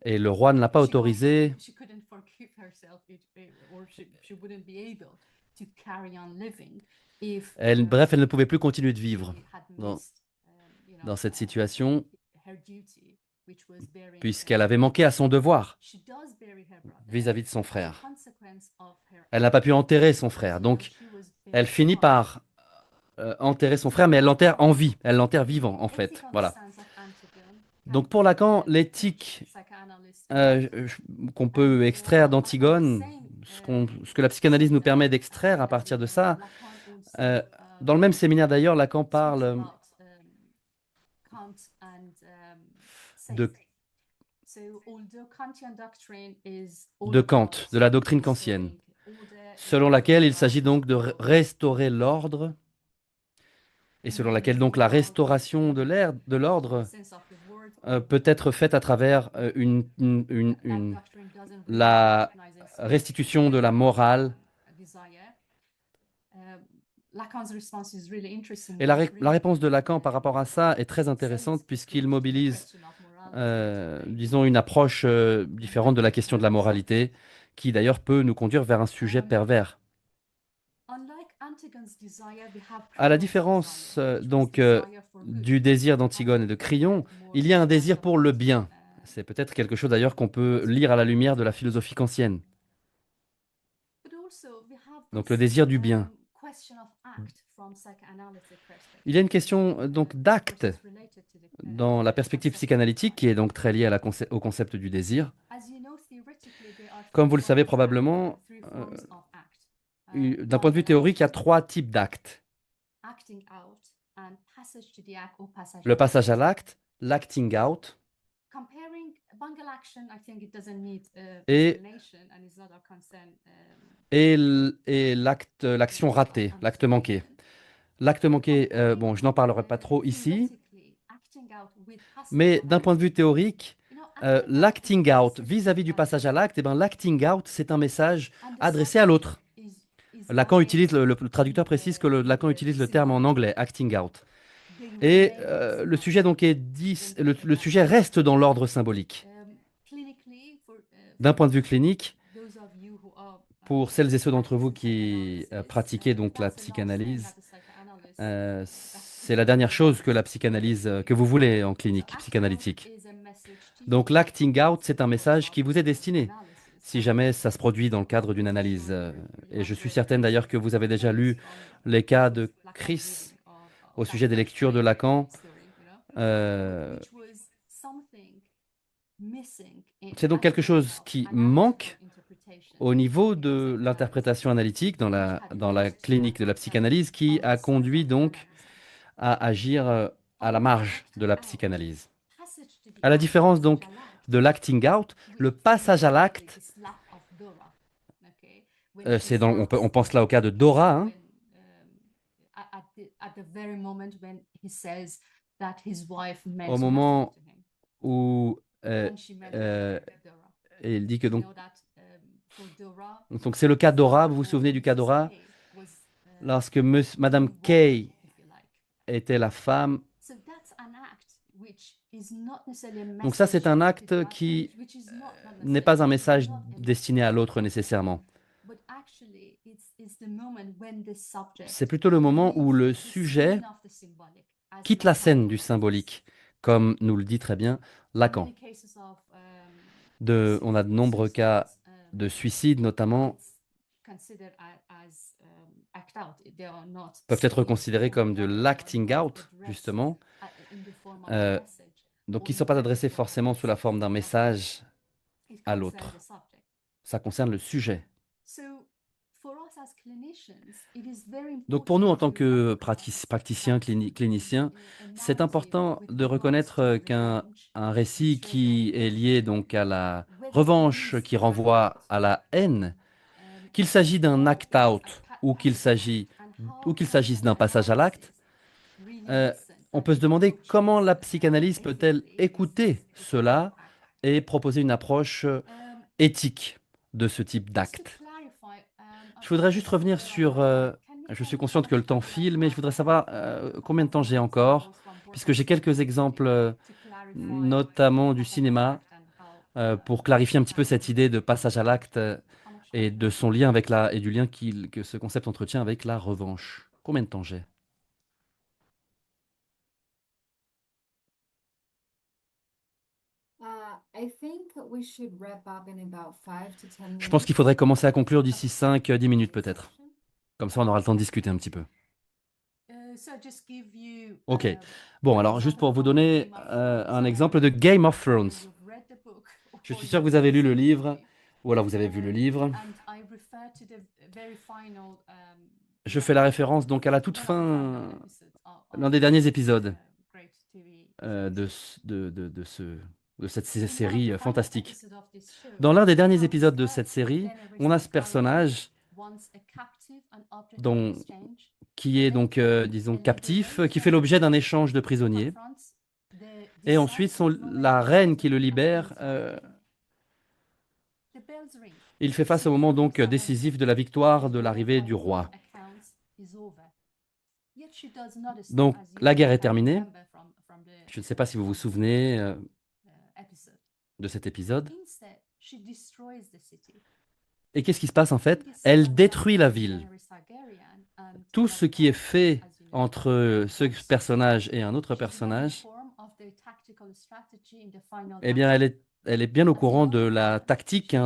et le roi ne l'a pas autorisé. Bref, elle ne pouvait plus continuer de vivre dans cette situation, puisqu'elle avait manqué à son devoir vis-à-vis de son frère. Elle n'a pas pu enterrer son frère, donc elle finit par enterrer son frère, mais elle l'enterre en vie, elle l'enterre vivant en fait. Voilà. Donc pour Lacan, l'éthique qu'on peut extraire d'Antigone, ce que la psychanalyse nous permet d'extraire à partir de ça, dans le même séminaire d'ailleurs, Lacan parle de Kant, de la doctrine kantienne, selon laquelle il s'agit donc de restaurer l'ordre, et selon laquelle donc la restauration de l'ordre peut être faite à travers la restitution de la morale. Et la réponse de Lacan par rapport à ça est très intéressante puisqu'il mobilise, disons, une approche différente de la question de la moralité, qui d'ailleurs peut nous conduire vers un sujet pervers. À la différence donc du désir d'Antigone et de Créon, il y a un désir pour le bien. C'est peut-être quelque chose d'ailleurs qu'on peut lire à la lumière de la philosophie kantienne. Donc le désir du bien. Il y a une question donc d'acte dans la perspective psychanalytique qui est donc très liée au concept du désir. Comme vous le savez probablement, d'un point de vue théorique, il y a 3 types d'actes. Le passage à l'acte, l'acting out, et l'action ratée, l'acte manqué. L'acte manqué, bon, je n'en parlerai pas trop ici, mais d'un point de vue théorique, l'acting out vis-à-vis du passage à l'acte, l'acting out, c'est un message adressé à l'autre. Lacan utilise, le traducteur précise que Lacan utilise le terme en anglais, acting out. Et le sujet donc le sujet reste dans l'ordre symbolique. D'un point de vue clinique, pour celles et ceux d'entre vous qui pratiquez donc la psychanalyse, c'est la dernière chose que la psychanalyse, que vous voulez en clinique psychanalytique. Donc l'acting out, c'est un message qui vous est destiné, si jamais ça se produit dans le cadre d'une analyse. Et je suis certaine d'ailleurs que vous avez déjà lu les cas de Chris au sujet des lectures de Lacan. C'est donc quelque chose qui manque au niveau de l'interprétation analytique dans la clinique de la psychanalyse, qui a conduit donc à agir à la marge de la psychanalyse. À la différence donc de l'acting out, le passage à l'acte, on pense là au cas de Dora, hein, au moment où euh, il dit que donc c'est le cas Dora, vous vous souvenez du cas Dora, lorsque Madame Kay était la femme. Donc ça, c'est un acte qui n'est pas un message destiné à l'autre nécessairement. C'est plutôt le moment où le sujet quitte la scène du symbolique, comme nous le dit très bien Lacan. On a de nombreux cas de suicide, notamment, peuvent être considérés comme de l'acting out, justement. Donc, qui ne sont pas adressés forcément sous la forme d'un message à l'autre. Ça concerne le sujet. Donc, pour nous, en tant que praticiens, cliniciens, c'est important de reconnaître qu'un récit qui est lié donc à la revanche, qui renvoie à la haine, qu'il s'agit d'un act-out ou qu'il s'agisse d'un passage à l'acte, on peut se demander comment la psychanalyse peut-elle écouter cela et proposer une approche éthique de ce type d'acte. Je voudrais juste revenir sur... je suis consciente que le temps file, mais je voudrais savoir combien de temps j'ai encore, puisque j'ai quelques exemples, notamment du cinéma, pour clarifier un petit peu cette idée de passage à l'acte et de son lien avec et du lien que ce concept entretient avec la revanche. Combien de temps j'ai? Je pense qu'il faudrait commencer à conclure d'ici 5-10 minutes peut-être. Comme ça, on aura le temps de discuter un petit peu. Ok. Bon, alors juste pour vous donner un exemple de Game of Thrones. Je suis sûr que vous avez lu le livre, ou alors vous avez vu le livre. Je fais la référence donc à la toute fin, l'un des derniers épisodes de cette série fantastique. Dans l'un des derniers épisodes de cette série, on a ce personnage qui est donc, disons, captif, qui fait l'objet d'un échange de prisonniers. Et ensuite, la reine qui le libère, il fait face au moment donc décisif de la victoire de l'arrivée du roi. Donc, la guerre est terminée. Je ne sais pas si vous vous souvenez de cet épisode. Et qu'est-ce qui se passe en fait? Elle détruit la ville. Tout ce qui est fait entre ce personnage et un autre personnage, eh bien, elle est bien au courant de la tactique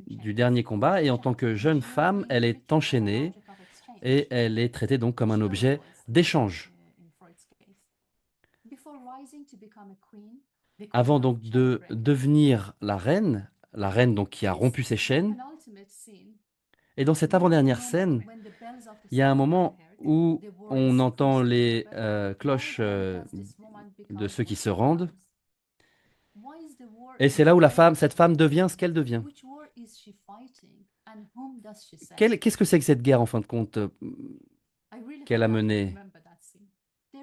du dernier combat. Et en tant que jeune femme, elle est enchaînée et elle est traitée donc comme un objet d'échange. Avant donc de devenir la reine donc qui a rompu ses chaînes. Et dans cette avant-dernière scène, il y a un moment où on entend les cloches de ceux qui se rendent. Et c'est là où cette femme devient ce qu'elle devient. Qu'est-ce que c'est que cette guerre, en fin de compte, qu'elle a menée?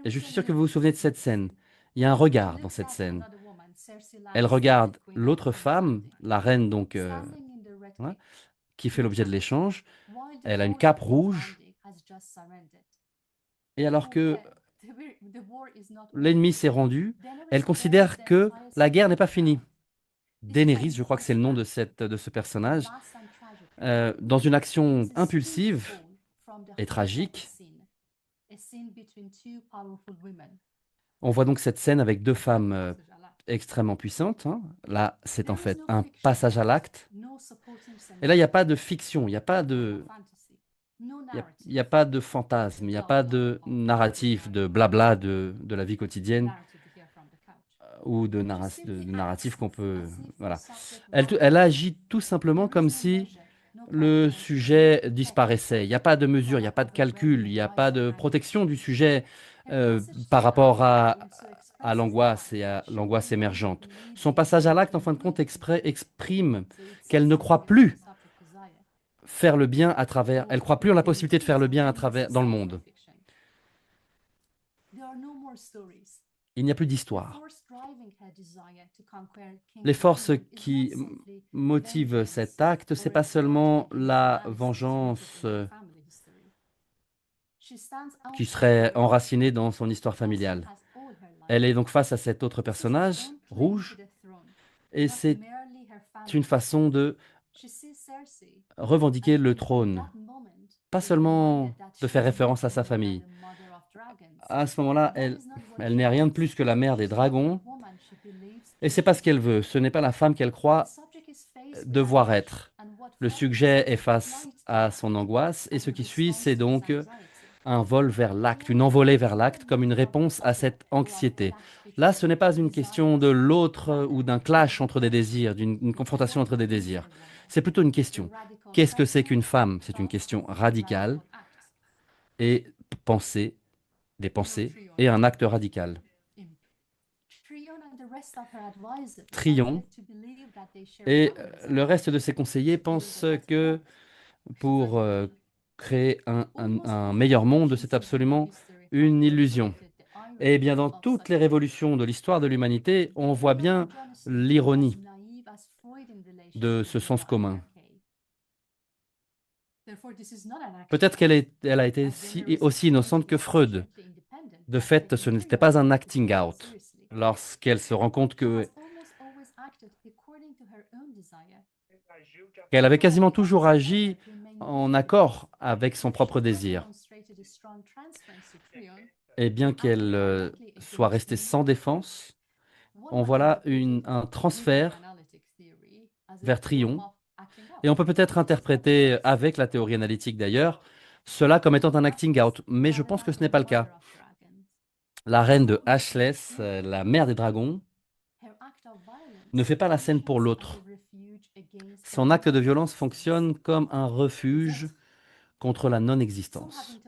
Et je suis sûr que vous vous souvenez de cette scène. Il y a un regard dans cette scène. Elle regarde l'autre femme, la reine donc, ouais, qui fait l'objet de l'échange. Elle a une cape rouge. Et alors que l'ennemi s'est rendu, elle considère que la guerre n'est pas finie. Daenerys, je crois que c'est le nom de ce personnage, dans une action impulsive et tragique. On voit donc cette scène avec deux femmes extrêmement puissantes. Hein. Là, c'est en fait un passage à l'acte. Et là, il n'y a pas de fiction, il n'y a pas de... Il n'y a pas de fantasme, il n'y a pas de narratif, de blabla de la vie quotidienne ou de narratif qu'on peut... Voilà. Elle agit tout simplement comme si le sujet disparaissait. Il n'y a pas de mesure, il n'y a pas de calcul, il n'y a pas de protection du sujet par rapport à à l'angoisse et à l'angoisse émergente. Son passage à l'acte, en fin de compte, exprime qu'elle ne croit plus faire le bien à travers, elle croit plus en la possibilité de faire le bien à travers dans le monde. Il n'y a plus d'histoire. Les forces qui motivent cet acte, c'est pas seulement la vengeance qui serait enracinée dans son histoire familiale. Elle est donc face à cet autre personnage, rouge, et c'est une façon de revendiquer le trône, pas seulement de faire référence à sa famille. À ce moment-là, elle n'est rien de plus que la mère des dragons, et c'est pas ce qu'elle veut. Ce n'est pas la femme qu'elle croit devoir être. Le sujet est face à son angoisse, et ce qui suit, c'est donc un vol vers l'acte, une envolée vers l'acte, comme une réponse à cette anxiété. Là, ce n'est pas une question de l'autre ou d'un clash entre des désirs, d'une confrontation entre des désirs. C'est plutôt une question. Qu'est-ce que c'est qu'une femme? C'est une question radicale et des pensées et un acte radical. Tryon et le reste de ses conseillers pensent que pour créer un meilleur monde, c'est absolument une illusion. Eh bien, dans toutes les révolutions de l'histoire de l'humanité, on voit bien l'ironie de ce sens commun. Peut-être elle a été aussi innocente que Freud. De fait, ce n'était pas un acting out. Lorsqu'elle se rend compte qu'elle avait quasiment toujours agi en accord avec son propre désir. Et bien qu'elle soit restée sans défense, on voit là un transfert vers Tryon. Et on peut peut-être interpréter, avec la théorie analytique d'ailleurs, cela comme étant un acting out. Mais je pense que ce n'est pas le cas. La reine de Ashless, la mère des dragons, ne fait pas la scène pour l'autre. Son acte de violence fonctionne comme un refuge contre la non-existence.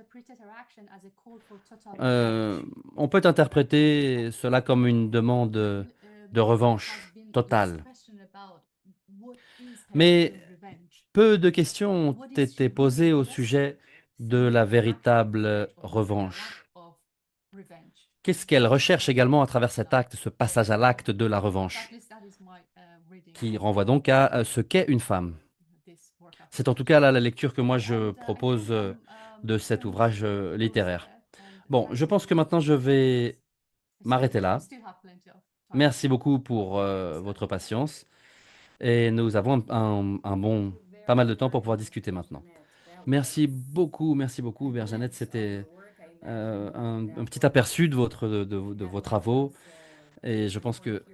On peut interpréter cela comme une demande de revanche totale. Mais peu de questions ont été posées au sujet de la véritable revanche. Qu'est-ce qu'elle recherche également à travers cet acte, ce passage à l'acte de la revanche, qui renvoie donc à ce qu'est une femme. C'est en tout cas là la lecture que moi je propose de cet ouvrage littéraire. Bon, je pense que maintenant je vais m'arrêter là. Merci beaucoup pour votre patience et nous avons pas mal de temps pour pouvoir discuter maintenant. Merci beaucoup, Berjanette. C'était un petit aperçu de vos travaux et je pense que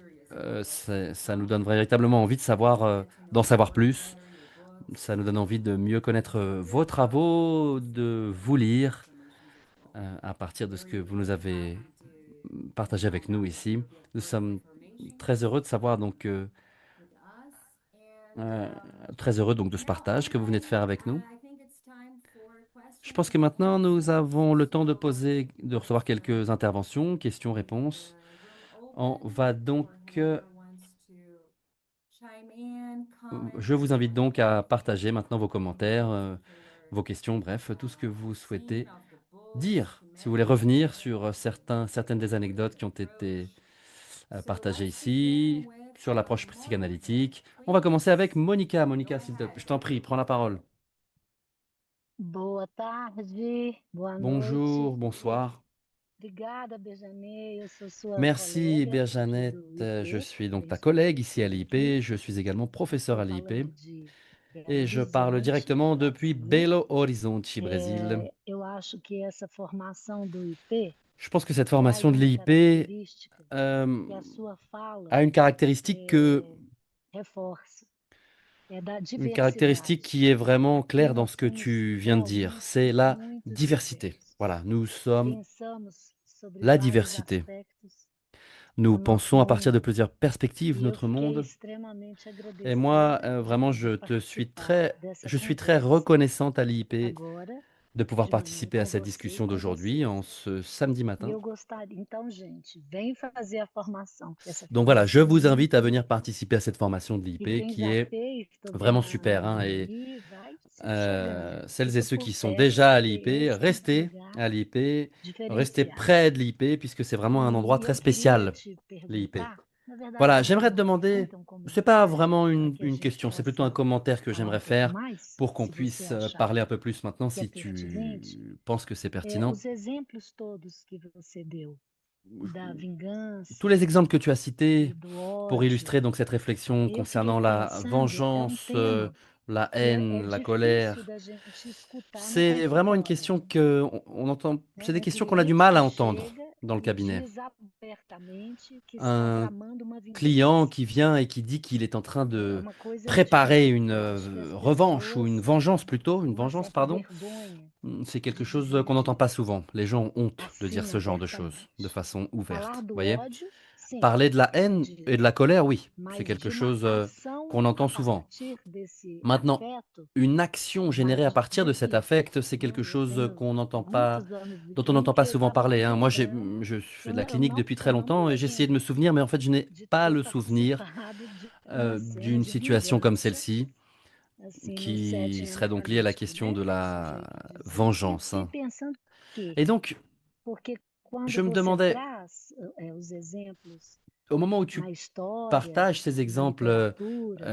ça nous donne véritablement envie de savoir, d'en savoir plus. Ça nous donne envie de mieux connaître vos travaux, de vous lire à partir de ce que vous nous avez partagé avec nous ici. Nous sommes très heureux de savoir donc très heureux donc de ce partage que vous venez de faire avec nous. Je pense que maintenant nous avons le temps de recevoir quelques interventions, questions, réponses. On va donc je vous invite donc à partager maintenant vos commentaires, vos questions, bref, tout ce que vous souhaitez dire. Si vous voulez revenir sur certaines des anecdotes qui ont été partagées ici, sur l'approche psychanalytique. On va commencer avec Monica. Monica, je t'en prie, prends la parole. Boa tarde, boa Bonjour, noite. bonsoir. Obrigada, Berjanê. Eu sou sua Merci, colega Berjanette. do Je IP. suis donc ta estou collègue ici à l'IP. aqui. Je suis également professeur à l'IP. Falando de Belo Et je parle Horizonte, directement depuis Brasil. Belo Horizonte, Brésil. Eu acho que essa formação do IP Je pense que cette traz formation de uma l'IP característica que a sua fala a une caractéristique reforça. É da une caractéristique diversidade. qui est vraiment E claire dans nós ce que somos tu viens de dire. C'est realmente la muito diversité. diversos. Voilà, nous sommes Pensamos sobre la vários diversité. aspectos Nous do nosso pensons à partir de mundo. plusieurs perspectives E eu notre fiquei monde. extremamente Et moi, agradecida vraiment, de je participar dessa suis très conversa. reconnaissante à l'IP Agora, de pouvoir de manhã participer à com cette você e discussion com d'aujourd'hui, en vocês. ce samedi E matin. eu gostaria, então, gente, vem fazer a formação, porque essa Donc voilà, je formação é vous invite à muito venir boa. participer à cette formation de E l'IP quem qui já est fez, estou vraiment vendo super, a hein, et Magali, vai chegando, celles et fica ceux por qui sont perto, déjà à porque l'IP, esse é um restez lugar à l'IP, restez diferenciado. près de l'IP, puisque c'est vraiment un endroit E très eu queria spécial, te l'IP. perguntar, na verdade Voilà, não é j'aimerais te uma demander, pergunta, é um c'est pas comentário, vraiment para que a une gente question, c'est plutôt un possa commentaire que falar j'aimerais um pouco faire mais, pour qu'on se você puisse achar parler un peu plus maintenant que é si pertinente. tu penses que c'est pertinent. Os exemplos todos que você deu, da Tous les vingança exemples que tu as e cités do pour ódio, illustrer donc cette réflexion eu fiquei concernant la pensando, é um vengeance, tema la que é haine, la difícil colère, da gente escutar no c'est vraiment une consultório, question que on entend, c'est né? des Um questions qu'on a du cliente mal que à entendre chega dans le e cabinet. diz abertamente que está Un tramando uma client vingança. qui vient et qui dit qu'il est en train É de uma coisa préparer difícil, une que eu acho que as revanche ou une pessoas vengeance plutôt, têm une uma vengeance, certa pardon, vergonha c'est quelque de chose qu'on n'entend dizer pas souvent. Les gens ont honte de dire assim ce genre de choses de abertamente. façon Falar ouverte, do voyez? ódio, sim, Parler de la haine et de de, la colère, oui, c'est mas quelque de uma chose ação qu'on a entend souvent. partir desse Maintenant, afeto, une action générée à mais partir de cet difícil, affect, c'est né? quelque Eu chose tenho qu'on n'entend pas, muitos anos de dont on n'entend pas clínica e souvent estava parler, aqui hein. Moi, lembrando je que fais de la clinique depuis très eu não longtemps me et j'ai essayé de me lembro souvenir, mais en fait, je n'ai de pas ter le souvenir participado de uma cena d'une de situation comme vingança, celle-ci, assim, no qui setting serait donc liée à la analítico, question né? de Desse la jeito de dizer. E vengeance, fiquei hein. pensando que, Et donc, porque quando je me você demandais, traz os exemplos au moment où tu na história, partage ces na exemples literatura,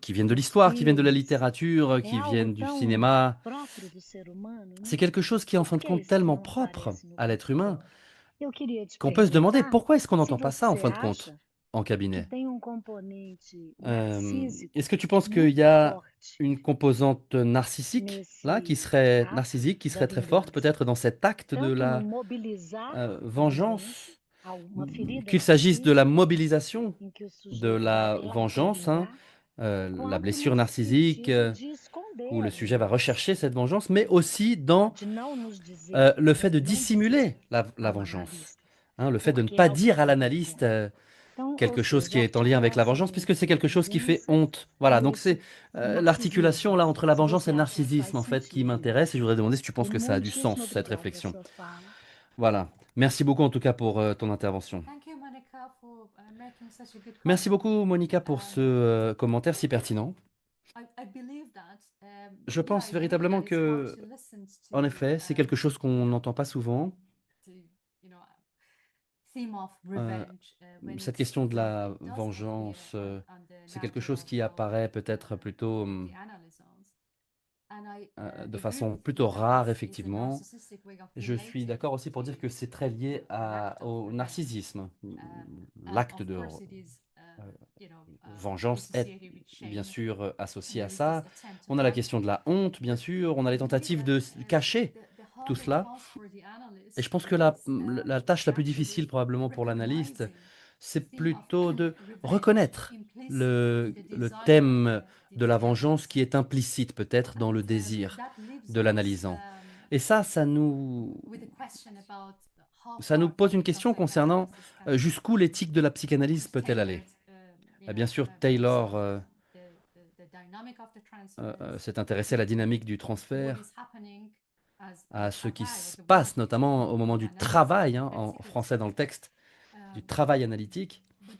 qui viennent de nos l'histoire, qui viennent de la filmes, littérature, é qui algo viennent du tão cinéma. próprio do ser humano, C'est né? quelque chose qui est en Por fin de que compte isso tellement não propre aparece no à l'être humain consultório? Eu queria te qu'on peut se demander perguntar pourquoi est-ce qu'on se n'entend pas ça en você fin de compte acha en que cabinet. tem componente Est-ce narcísico que tu penses qu'il y muito a forte une composante narcissique là qui nesse serait ato narcissique, qui da serait très forte vingança? peut-être dans cet acte de Tanto no la mobilizar a vingança, vengeance, uma ferida qu'il s'agisse de la narcísica mobilisation em que o de sujeito vai la lá se vengeance, hein, vingar, la quanto blessure nesse narcissique, sentido de esconder où a le sujet va vingança, rechercher cette vengeance, mais aussi dans de não nos dizer, le fait né, de não dizer dissimuler la ao vengeance, analista, hein, le fait de ne porque é pas algo dire à que l'analyste envolve. Então, ou quelque chose qui seja, est en lien avec la vengeance, puisque c'est entre a quelque chose qui fait vingança honte. Voilà, e donc esse c'est l'articulation narcisismo. là entre la Se vengeance et você le acha que narcissisme faz en fait qui sentido m'intéresse, et je isso. voudrais demander si tu E penses que ça a du sens, muitíssimo cette obrigada pela réflexion. sua fala. Voilà. Merci beaucoup en tout cas pour ton intervention. Thank you, Monica, for making such a good Merci comment. beaucoup Monica pour ce commentaire si pertinent. I believe that, Je pense yeah, you know, véritablement that it's hard que, to listen en to, effet, c'est quelque chose qu'on n'entend pas souvent. to, you know, theme of Euh, revenge, when Cette it question de la does vengeance, appear on the c'est quelque narrative chose qui of apparaît peut-être plutôt the analysts. And I de agree façon with plutôt you that rare, it's a effectivement. narcissistic way of Je suis relating d'accord aussi pour dire que c'est très lié to an act of au revenge. narcissisme. And L'acte of de course it is, you know, vengeance est associated with bien shame. sûr And associé à there is this ça. attempt to On a la hide question it. de la honte, bien sûr. On a les I believe tentatives that, de cacher the tout harder cela. task for the Et je analyst pense que is la tâche la plus difficile actually probablement pour l'analyste, recognizing c'est the theme of plutôt de revenge reconnaître implicit le, in the le desire of thème de la the vengeance qui analyst. est implicite peut-être dans And le désir that leaves de us l'analysant. Et ça, with a question about how ça nous far pose une ethics of question concernant psychoanalysis can go. jusqu'où l'éthique de la psychanalyse It's peut-elle aller. tailored, you Bien know, sûr, based Taylor on the dynamic of the transference, s'est intéressé à la dynamique du what transfert, is happening as à the ce qui travail, se the passe work notamment au moment the du analyst travail, hein, en executes. français dans le texte, du Um, travail analytique. but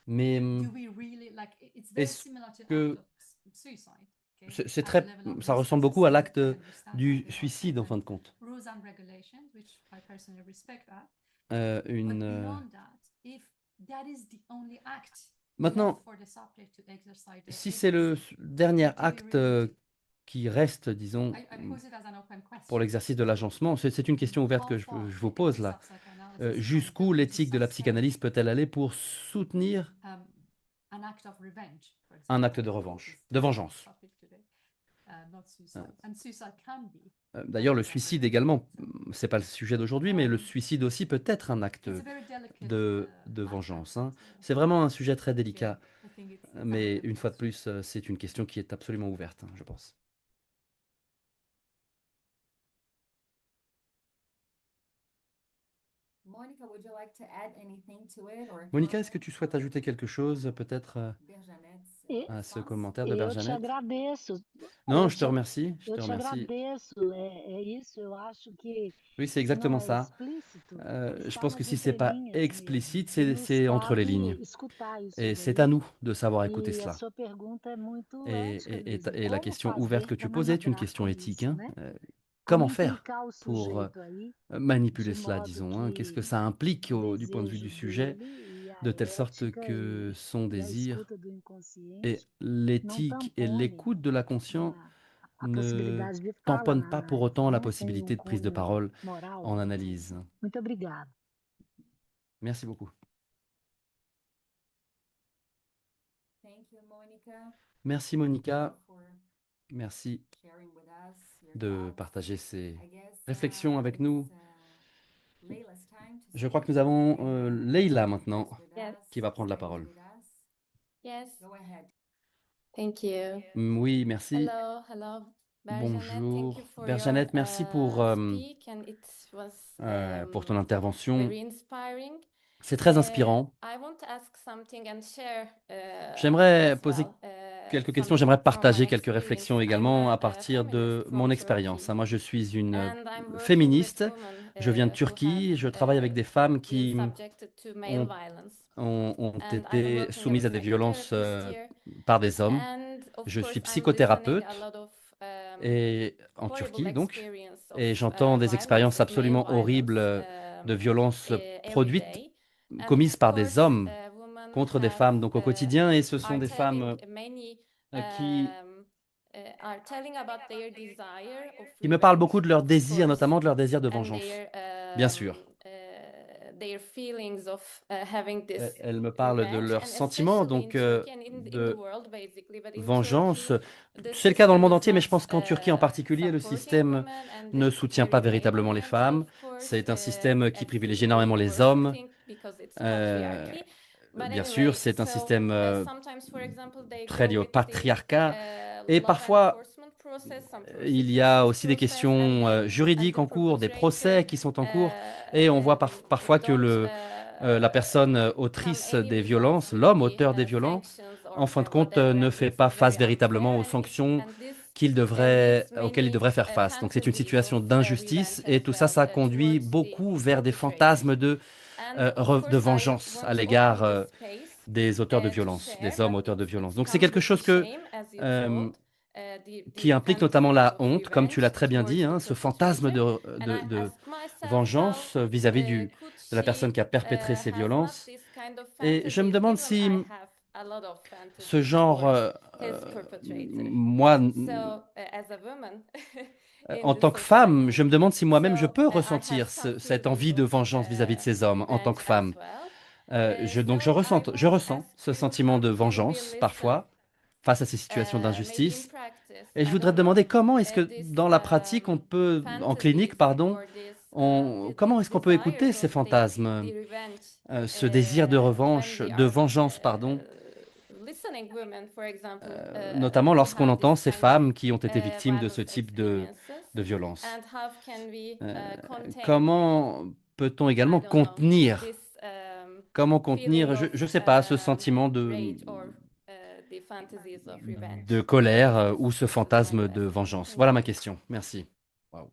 Mais do we really like it's very est-ce similar to an que act of suicide. Okay, c'est at the très, level of ça risk ressemble beaucoup à assessment, l'acte we understand that du there are suicide en fin certain de compte. rules and regulations, which I personally respect that. But Une, beyond that, if that is the only act Maintenant, left for the subject to exercise their si c'est le agency, dernier what do we acte really do? qui reste, disons, I pose it as an open pour question. l'exercice de l'agencement, c'est une question ouverte How que far je vous the pose ethics là. of psychoanalysis can Jusqu'où go to l'éthique de la sustain psychanalyse peut-elle aller pour soutenir an act of revenge, for un example, acte de which revanche, is de the vengeance? topic today, not suicide. And suicide can be D'ailleurs, an le act of suicide revenge. également, c'est pas le sujet d'aujourd'hui, mais le suicide aussi peut être un acte It's a very delicate de matter, vengeance, hein. but, C'est vraiment un sujet très again, délicat, I think it's an mais open une fois de question. plus, c'est une question qui est absolument ouverte, hein, je pense. Monica, would you like to add anything to it, or Monica, est-ce que tu souhaites ajouter quelque chose, peut-être? à ce commentaire de Eu te Berjanette. agradeço. Non, Eu je te te, remercie. Je eu te te remercie. agradeço. É isso, eu acho que Oui, c'est se não exactement é ça. explícito, Je está pense que nas si c'est pas entrelinhas mesmo. explicite, Deus c'est entre les sabe lignes. escutar isso Et c'est à daí. nous de savoir écouter E a cela. sua pergunta é muito ética mesmo. Et la Como question ouverte fazer que para tu posais est une manobrar question com éthique, isso, hein. né? Como Comment faire implicar o pour sujeito aí manipuler de cela, modo disons, hein? Qu'est-ce que que ça implique o du point de vue du desejo sujet, dele e a de telle sorte ética que son e a désir escuta do et inconsciente não l'éthique et tampone l'écoute de la conscience a ne possibilidade de fala tamponnent na pas pour análise, autant la né? Sem possibilité de prise de cunho parole moral, en digamos analyse. assim. Muito obrigada. Merci beaucoup. Merci Monica. Merci de partager ces réflexions avec nous. Je crois que nous avons Leila maintenant Yes. qui va prendre la parole. Yes. Thank you. Oui, merci. Hello, Berjanette. Thank Bonjour. you for Berjanette, your merci speak, and it was pour ton intervention. very inspiring. C'est très inspirant. I want to ask something and share J'aimerais as poser well, quelques questions, something j'aimerais from partager my quelques experience. réflexions I'm également a à partir de feminist from mon expérience. Turkey, Moi, je suis une and I'm working féministe. with women Je viens de who Turquie. have Je travaille avec des femmes been qui subjected to male ont, violence. ont And I'm été working as soumises a à des violences psychotherapist here. par des hommes. And of Je course, suis I'm listening psychothérapeute a lot of et en horrible Turquie, donc, experience of et j'entends des violence, expériences of male absolument horribles violence, de violences every produites, day. And commises of par des course, hommes women contre des have femmes, donc au quotidien, et ce sont are des femmes telling many qui are telling about their desire of me parlent beaucoup revenge, de leur of désir, course, notamment de leur désir de and vengeance. their Bien sûr. their feelings of having this Elles me parlent de revenge, leurs and sentiments, especially in donc Turkey and in the de world basically, but in vengeance. Turkey, the C'est le cas dans le system monde is entier, mais not je pense qu'en Turquie en particulier, le supporting système women, and ne it's soutient very pas male véritablement les oriented, femmes. of course, C'est un système qui as privilégie we énormément les worship hommes. think because it's Euh, patriarchy. But Bien anyway, sûr, c'est un so système sometimes, for example, they très go lié au with this patriarcat. Et law parfois, enforcement process, some il y a prosecutions aussi des process, and questions then as juridiques the en cours, des perpetrator procès qui sont en cours. Et on voit parfois que la personne autrice des violences, l'homme auteur des violences, en fin de compte, ne fait pas face véritablement aux sanctions auxquelles il devrait faire face. Donc c'est une situation d'injustice et tout ça, ça conduit beaucoup vers des fantasmes de vengeance à l'égard des auteurs de violence, des hommes auteurs de violence. Donc c'est quelque chose qui implique notamment la honte, comme tu l'as très bien dit, hein, ce fantasme de vengeance vis-à-vis de la personne qui a perpétré ces violences. Et je me demande si ce genre, moi, en tant que femme, je me demande si moi-même je peux ressentir cette envie de vengeance vis-à-vis de ces hommes en tant que femme. Donc je ressens ce sentiment de vengeance parfois face à ces situations d'injustice. Et je voudrais te demander comment est-ce que dans la pratique on peut, en clinique, pardon, comment est-ce qu'on peut écouter ces fantasmes, ce désir de revanche, de vengeance, pardon, notamment lorsqu'on entend ces femmes qui ont été victimes de ce type de violence. Comment peut-on également contenir, je ne sais pas, ce sentiment de colère ou ce fantasme de vengeance? Voilà ma question. Merci. Wow.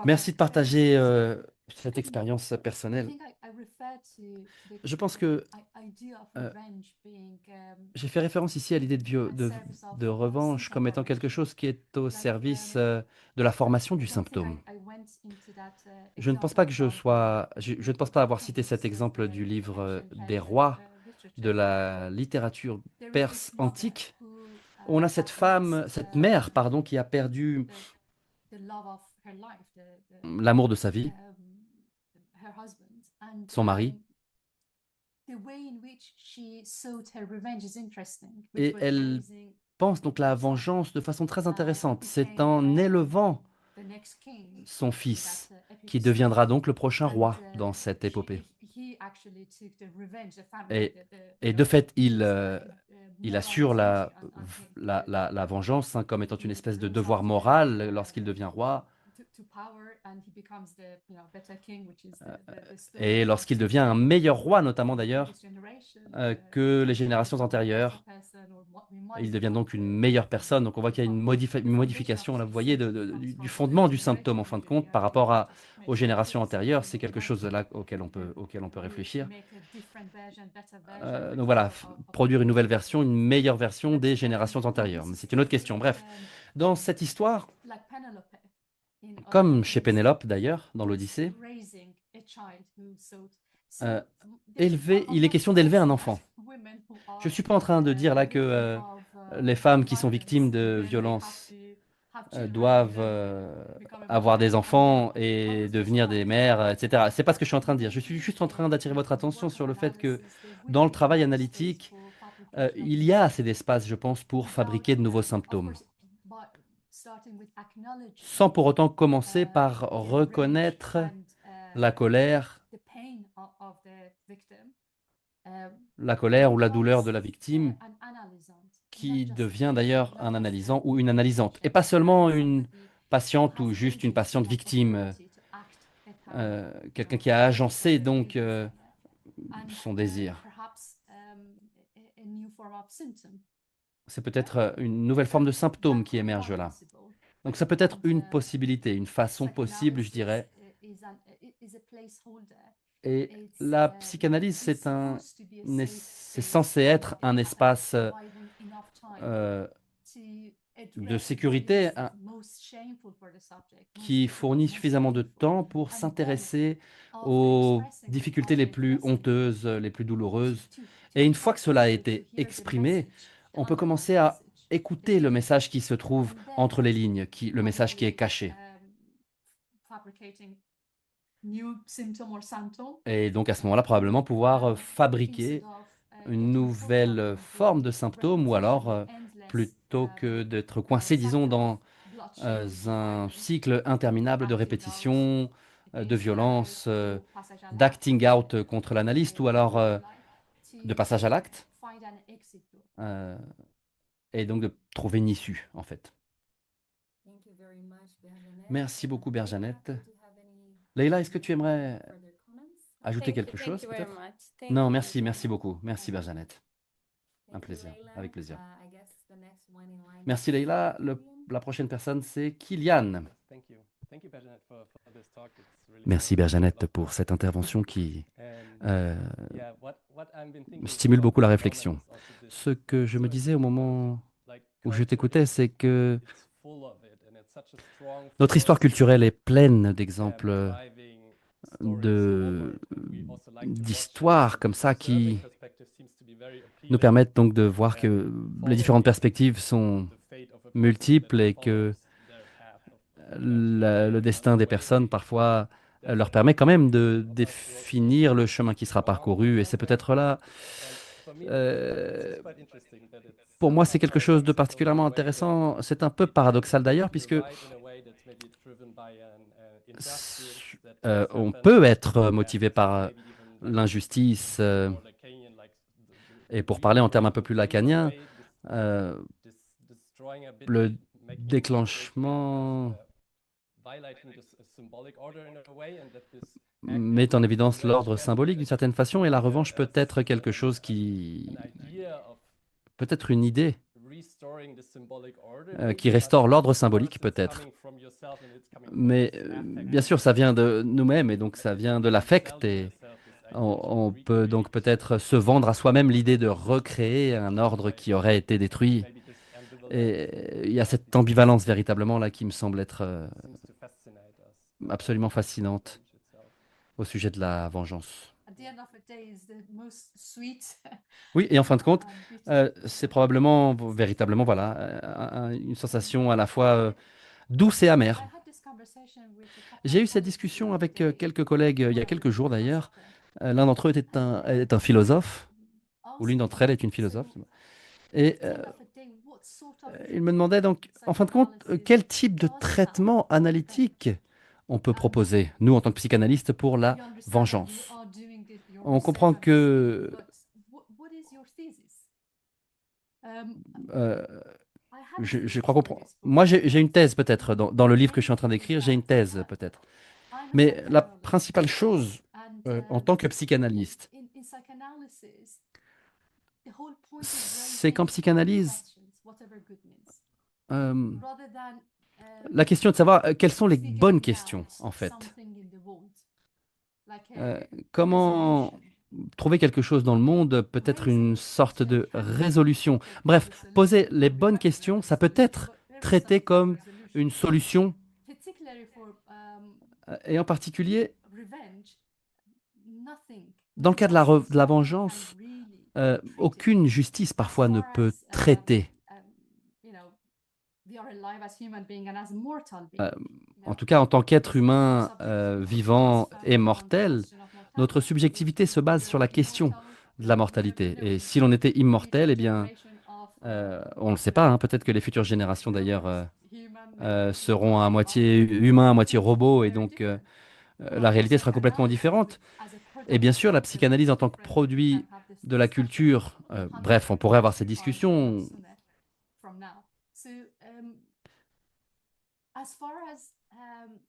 Merci de partager cette expérience personnelle. Je pense que j'ai fait référence ici à l'idée de revanche comme étant quelque chose qui est au service de la formation du symptôme. Je ne pense pas que je ne pense pas avoir cité cet exemple du livre des rois de la littérature perse antique. On a cette mère, pardon, qui a perdu l'amour de sa vie, son mari. Et elle pense donc la vengeance de façon très intéressante. C'est en élevant son fils qui deviendra donc le prochain roi dans cette épopée. Et de fait, il assure la vengeance comme étant une espèce de devoir moral lorsqu'il devient roi. Et lorsqu'il devient un meilleur roi, notamment d'ailleurs, que les générations antérieures, il devient donc une meilleure personne. Donc on voit qu'il y a une modification, là, vous voyez, du fondement du symptôme, en fin de compte, par rapport aux générations antérieures. C'est quelque chose là auquel on peut réfléchir. Donc voilà, produire une nouvelle version, une meilleure version des générations antérieures. Mais c'est une autre question. Bref, dans cette histoire, comme chez Pénélope d'ailleurs, dans l'Odyssée, il est question d'élever un enfant. Je ne suis pas en train de dire là que les femmes qui sont victimes de violences doivent avoir des enfants et devenir des mères, etc. C'est pas ce que je suis en train de dire. Je suis juste en train d'attirer votre attention sur le fait que dans le travail analytique, il y a assez d'espace, je pense, pour fabriquer de nouveaux symptômes, sans pour autant commencer par reconnaître la colère ou la douleur de la victime, qui devient d'ailleurs un analysant ou une analysante, et pas seulement une patiente ou juste une patiente victime, quelqu'un qui a agencé donc son désir. C'est peut-être une nouvelle forme de symptôme qui émerge là. Donc ça peut être une possibilité, une façon possible, je dirais. Et la psychanalyse, c'est censé être un espace de sécurité qui fournit suffisamment de temps pour s'intéresser aux difficultés les plus honteuses, les plus douloureuses. Et une fois que cela a été exprimé, on peut commencer à écouter le message qui se trouve entre les lignes, le message qui est caché. Et donc à ce moment-là, probablement pouvoir fabriquer une nouvelle forme de symptôme, ou alors, plutôt que d'être coincé, disons, dans un cycle interminable de répétition, de violence, d'acting out contre l'analyste, ou alors de passage à l'acte, et donc de trouver une issue, en fait. Merci beaucoup, Berjanette. Leïla, est-ce que tu aimerais ajouter quelque chose, peut-être? Non, merci beaucoup. Merci, Berjanette. Un plaisir, avec plaisir. Merci, Leïla. La prochaine personne, c'est Kylian. Merci, Berjanette, pour cette intervention qui stimule beaucoup la réflexion. Ce que je me disais au moment où je t'écoutais, c'est que notre histoire culturelle est pleine d'exemples d'histoires comme ça qui nous permettent donc de voir que les différentes perspectives sont multiples et que le destin des personnes, parfois, leur permet quand même de définir le chemin qui sera parcouru. Et c'est peut-être là, pour moi, c'est quelque chose de particulièrement intéressant. C'est un peu paradoxal d'ailleurs, puisque on peut être motivé par l'injustice. Et pour parler en termes un peu plus lacaniens, le déclenchement met en évidence l'ordre symbolique d'une certaine façon, et la revanche peut être quelque chose peut-être une idée qui restaure l'ordre symbolique, peut-être. Mais bien sûr, ça vient de nous-mêmes, et donc ça vient de l'affect, et on peut donc peut-être se vendre à soi-même l'idée de recréer un ordre qui aurait été détruit. Et il y a cette ambivalence véritablement là qui me semble être absolument fascinante au sujet de la vengeance. Oui, et en fin de compte, c'est probablement véritablement voilà, une sensation à la fois douce et amère. J'ai eu cette discussion avec quelques collègues il y a quelques jours d'ailleurs. L'un d'entre eux est un philosophe, ou l'une d'entre elles est une philosophe. Et il me demandait donc, en fin de compte, quel type de traitement analytique on peut proposer, nous, en tant que psychanalystes, pour la vengeance. On comprend que je crois comprendre. Moi, j'ai une thèse peut-être dans le livre que je suis en train d'écrire, j'ai une thèse peut-être. Mais la principale chose en tant que psychanalyste, c'est qu'en psychanalyse, euh, la question est de savoir quelles sont les bonnes questions, en fait. Comment trouver quelque chose dans le monde, peut-être une sorte de résolution. Bref, poser les bonnes questions, ça peut être traité comme une solution, et en particulier, dans le cas de de la vengeance, aucune justice parfois ne peut traiter. En tout cas, en tant qu'être humain vivant et mortel, notre subjectivité se base sur la question de la mortalité. Et si l'on était immortel, eh bien, on ne le sait pas, hein, peut-être que les futures générations d'ailleurs seront à moitié humains, à moitié robots, et donc la réalité sera complètement différente. Et bien sûr, la psychanalyse en tant que produit de la culture, bref, on pourrait avoir cette discussion.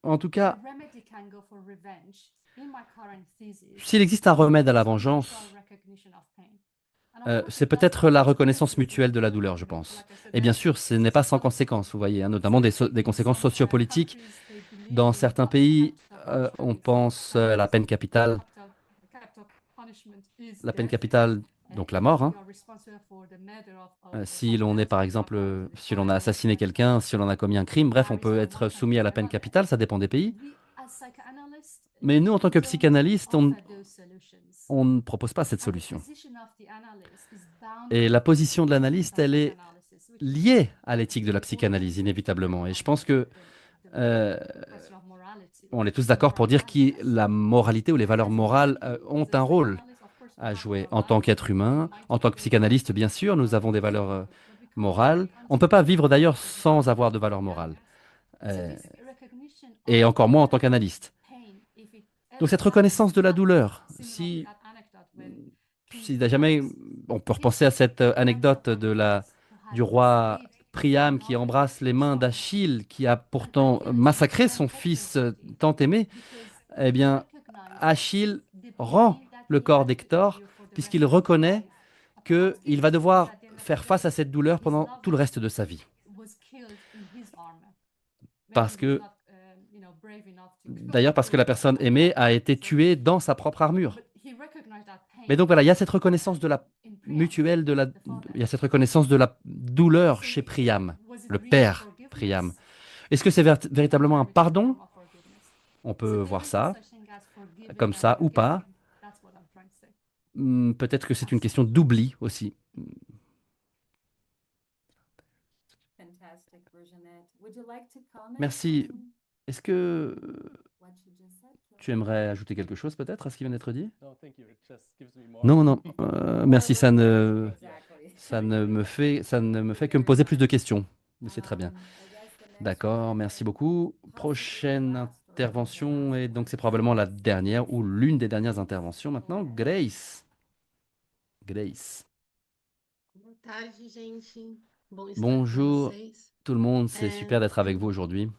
En tout cas, s'il existe un remède à la vengeance, c'est peut-être la reconnaissance mutuelle de la douleur, je pense. Et bien sûr, ce n'est pas sans conséquences, vous voyez, hein, notamment des conséquences sociopolitiques. Dans certains pays, on pense à la peine capitale. La peine capitale, donc la mort, hein. Si l'on est, par exemple, si l'on a assassiné quelqu'un, si l'on a commis un crime, bref, on peut être soumis à la peine capitale, ça dépend des pays. Mais nous, en tant que psychanalystes, on ne propose pas cette solution. Et la position de l'analyste, elle est liée à l'éthique de la psychanalyse, inévitablement. Et je pense que on est tous d'accord pour dire que la moralité ou les valeurs morales ont un rôle à jouer en tant qu'être humain, en tant que psychanalyste, bien sûr, nous avons des valeurs morales. On ne peut pas vivre d'ailleurs sans avoir de valeurs morales, et encore moins en tant qu'analyste. Donc cette reconnaissance de la douleur, si jamais on peut repenser à cette anecdote du roi Priam qui embrasse les mains d'Achille, qui a pourtant massacré son fils tant aimé, eh bien, Achille rend le corps d'Hector puisqu'il reconnaît qu'il va devoir faire face à cette douleur pendant tout le reste de sa vie. D'ailleurs, parce que la personne aimée a été tuée dans sa propre armure. Mais donc voilà, il y a cette reconnaissance de la mutuelle, il y a cette reconnaissance de la douleur chez Priam, le père Priam. Est-ce que c'est véritablement un pardon? On peut voir ça comme ça ou pas. Peut-être que c'est une question d'oubli aussi. Merci. Est-ce que tu aimerais ajouter quelque chose peut-être à ce qui vient d'être dit? Non, non, merci, ça ne me fait que me poser plus de questions. Mais c'est très bien. D'accord, merci beaucoup. Prochaine intervention, et donc c'est probablement la dernière ou l'une des dernières interventions maintenant. Grace. Grace. Bonjour tout le monde, c'est super d'être avec vous aujourd'hui.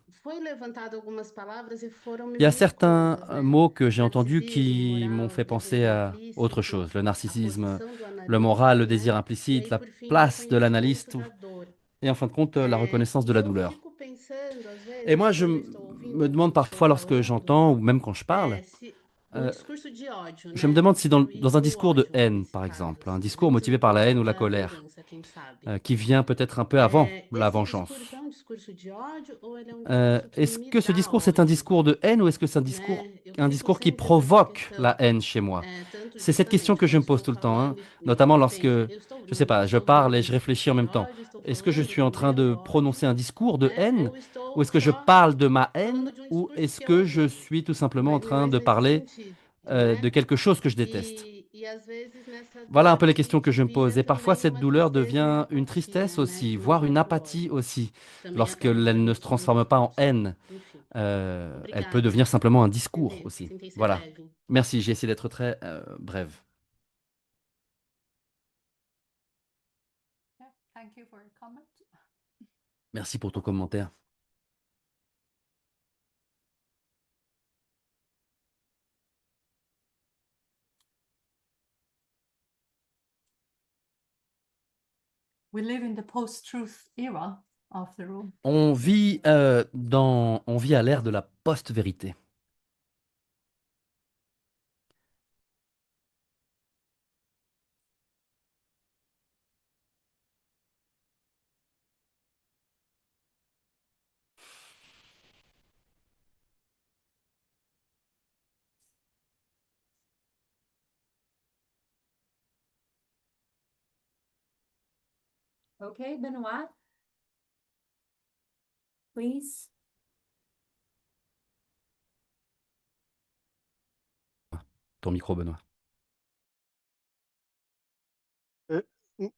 Il y a certains mots que j'ai entendus qui m'ont fait penser à autre chose. Le narcissisme, le moral, le désir implicite, la place de l'analyste et en fin de compte, la reconnaissance de la douleur. Et moi, je me demande parfois lorsque j'entends, ou même quand je parle, je me demande si dans un discours de haine, par exemple, un discours motivé par la haine ou la colère, qui vient peut-être un peu avant la vengeance, est-ce que ce discours, c'est un discours de haine ou est-ce que c'est un discours qui provoque la haine chez moi? C'est cette question que je me pose tout le temps, hein, notamment lorsque, je ne sais pas, je parle et je réfléchis en même temps. Est-ce que je suis en train de prononcer un discours de haine ou est-ce que je parle de ma haine ou est-ce que je suis tout simplement en train de parler de quelque chose que je déteste? Voilà un peu les questions que je me pose. Et parfois, cette douleur devient une tristesse aussi, voire une apathie aussi, lorsqu'elle ne se transforme pas en haine. Elle peut devenir simplement un discours aussi. Voilà. Merci, j'ai essayé d'être très brève. Merci pour ton commentaire. We live in the post-truth era, after all. On vit à l'ère de la post-vérité. Okay, Benoit, please. Ton micro, Benoît.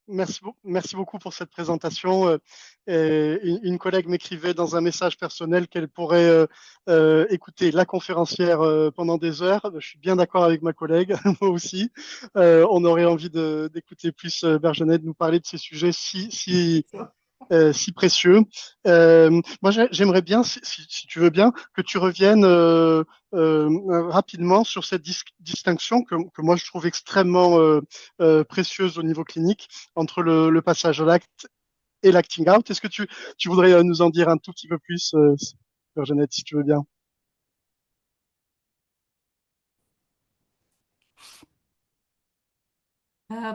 Merci beaucoup pour cette présentation. Une collègue m'écrivait dans un message personnel qu'elle pourrait écouter la conférencière pendant des heures. Je suis bien d'accord avec ma collègue, moi aussi. On aurait envie d'écouter plus Bergenette nous parler de ces sujets si précieux. Moi, j'aimerais bien, si tu veux bien, que tu reviennes rapidement sur cette distinction que moi je trouve extrêmement précieuse au niveau clinique entre le passage à l'acte et l'acting out. Est-ce que tu voudrais nous en dire un tout petit peu plus, Jeannette, si tu veux bien? Uh,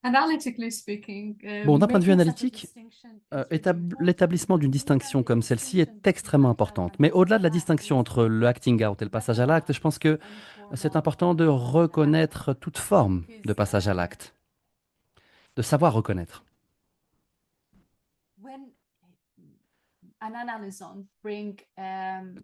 Analytically speaking, Bon, d'un point de vue making such a analytique, distinction is really important. l'établissement d'une distinction comme celle-ci est extrêmement importante. Mais au-delà de la distinction entre le acting out et le passage à l'acte, je pense que c'est important de reconnaître toute forme de passage à l'acte, de savoir reconnaître. When an analyson bring,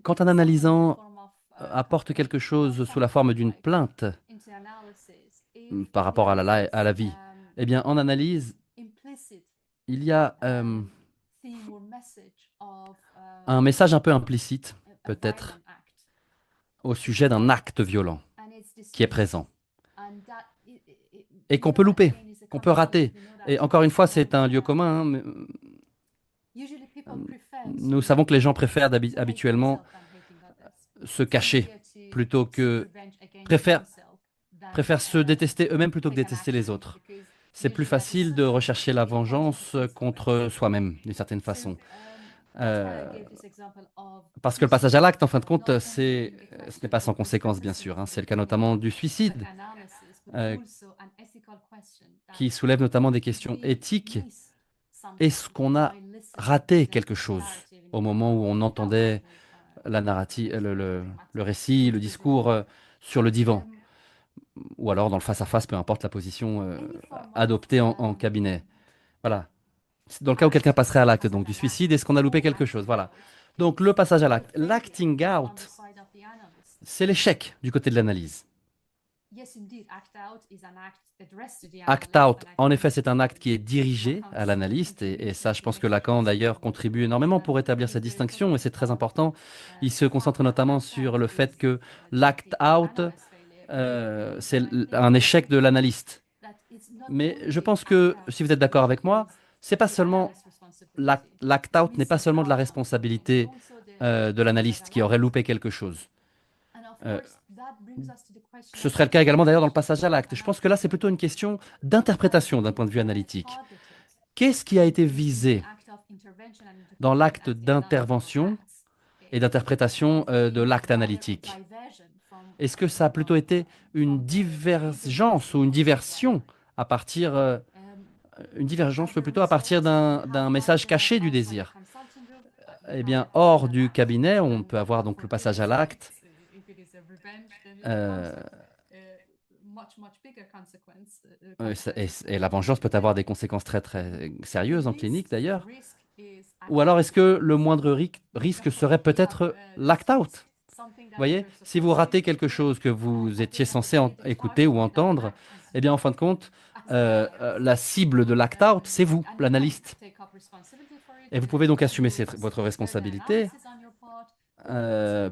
Quand un something in the analysant form of, apporte quelque chose sous la forme d'une plainte into analysis, if par rapport à there à la is, vie, eh bien, en analyse, implicit il y a theme or message of, un message un peu implicite, a peut-être, violent act. au sujet d'un acte violent And it's this qui est message. présent And that et we qu'on know peut that louper, again is a qu'on peut common rater. thing. We know that Et encore une fois, c'est un lieu and, commun, hein, mais usually people prefer nous to- savons que les gens préfèrent to hate habituellement themselves than hating others. se cacher Easier to plutôt seek que revenge against préfèrent, oneself than, préfèrent se détester eux-mêmes plutôt que take an détester les action, autres. because C'est plus usually that is facile de rechercher la important to vengeance seek contre soi-même, d'une certaine So, façon. that's why I gave this example of Parce que le passage à l'acte, en fin de suicide, compte, not ce only being a n'est question pas sans of conséquence, bien sûr, hein. C'est le cas notamment du suicide, analysis, but euh, also an ethical question that qui soulève notamment des questions we éthiques. miss something Est-ce qu'on a by listening raté to the quelque chose narrative in au the moment où background on without entendait really, la narrative, le matter. récit, le Truth is discours important. sur le divan, Um, ou alors dans le face-à-face, peu importe la position any form of, adoptée en cabinet. Voilà. Dans le cas où quelqu'un passerait à l'acte, donc du suicide, est-ce qu'on a loupé quelque chose? Voilà. Donc le passage à l'acte. L'acting out, c'est l'échec du côté de l'analyse. Yes, indeed, act out is an act addressed to the Act analyst, out, and I en think effet, this c'est is un what acte qui est dirigé Lacan à l'analyste, et ça, je pense que Lacan, d'ailleurs, contribue énormément pour établir cette distinction, et c'est très important. Il se concentre notamment sur le fait que l'act out, c'est un échec de l'analyste. Mais je pense que, si vous êtes d'accord avec moi, c'est pas seulement l'act out n'est pas seulement de la responsabilité de l'analyste qui aurait loupé quelque chose. Ce serait le cas également d'ailleurs dans le passage à l'acte. Je pense que là, c'est plutôt une question d'interprétation d'un point de vue analytique. Qu'est-ce qui a été visé dans l'acte d'intervention et d'interprétation de l'acte analytique? Est-ce que ça a plutôt été une divergence ou une diversion à partir, une divergence plutôt à partir d'un message caché du désir? Eh bien, hors du cabinet, on peut avoir donc le passage à l'acte. Et la vengeance peut avoir des conséquences très très sérieuses en clinique d'ailleurs. Ou alors est-ce que le moindre risque serait peut-être l'act-out? Vous voyez, si vous ratez quelque chose que vous étiez censé écouter ou entendre, eh bien en fin de compte, la cible de l'act-out, c'est vous, l'analyste. Et vous pouvez donc assumer votre responsabilité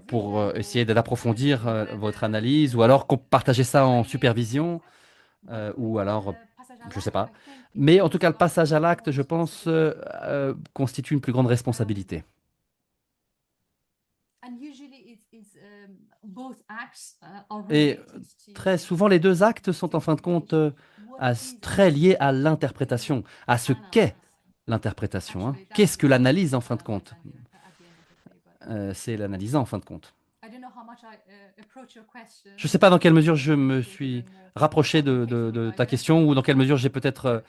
pour essayer d'approfondir votre analyse, ou alors partager ça en supervision, ou alors, je ne sais pas. Mais en tout cas, le passage à l'acte, je pense, constitue une plus grande responsabilité. Et très souvent, les deux actes sont en fin de compte très liés à l'interprétation, à ce qu'est l'interprétation. Hein. Qu'est-ce que l'analyse en fin de compte? C'est l'analysant en fin de compte. Je ne sais pas dans quelle mesure je me suis rapproché de ta question ou dans quelle mesure j'ai peut-être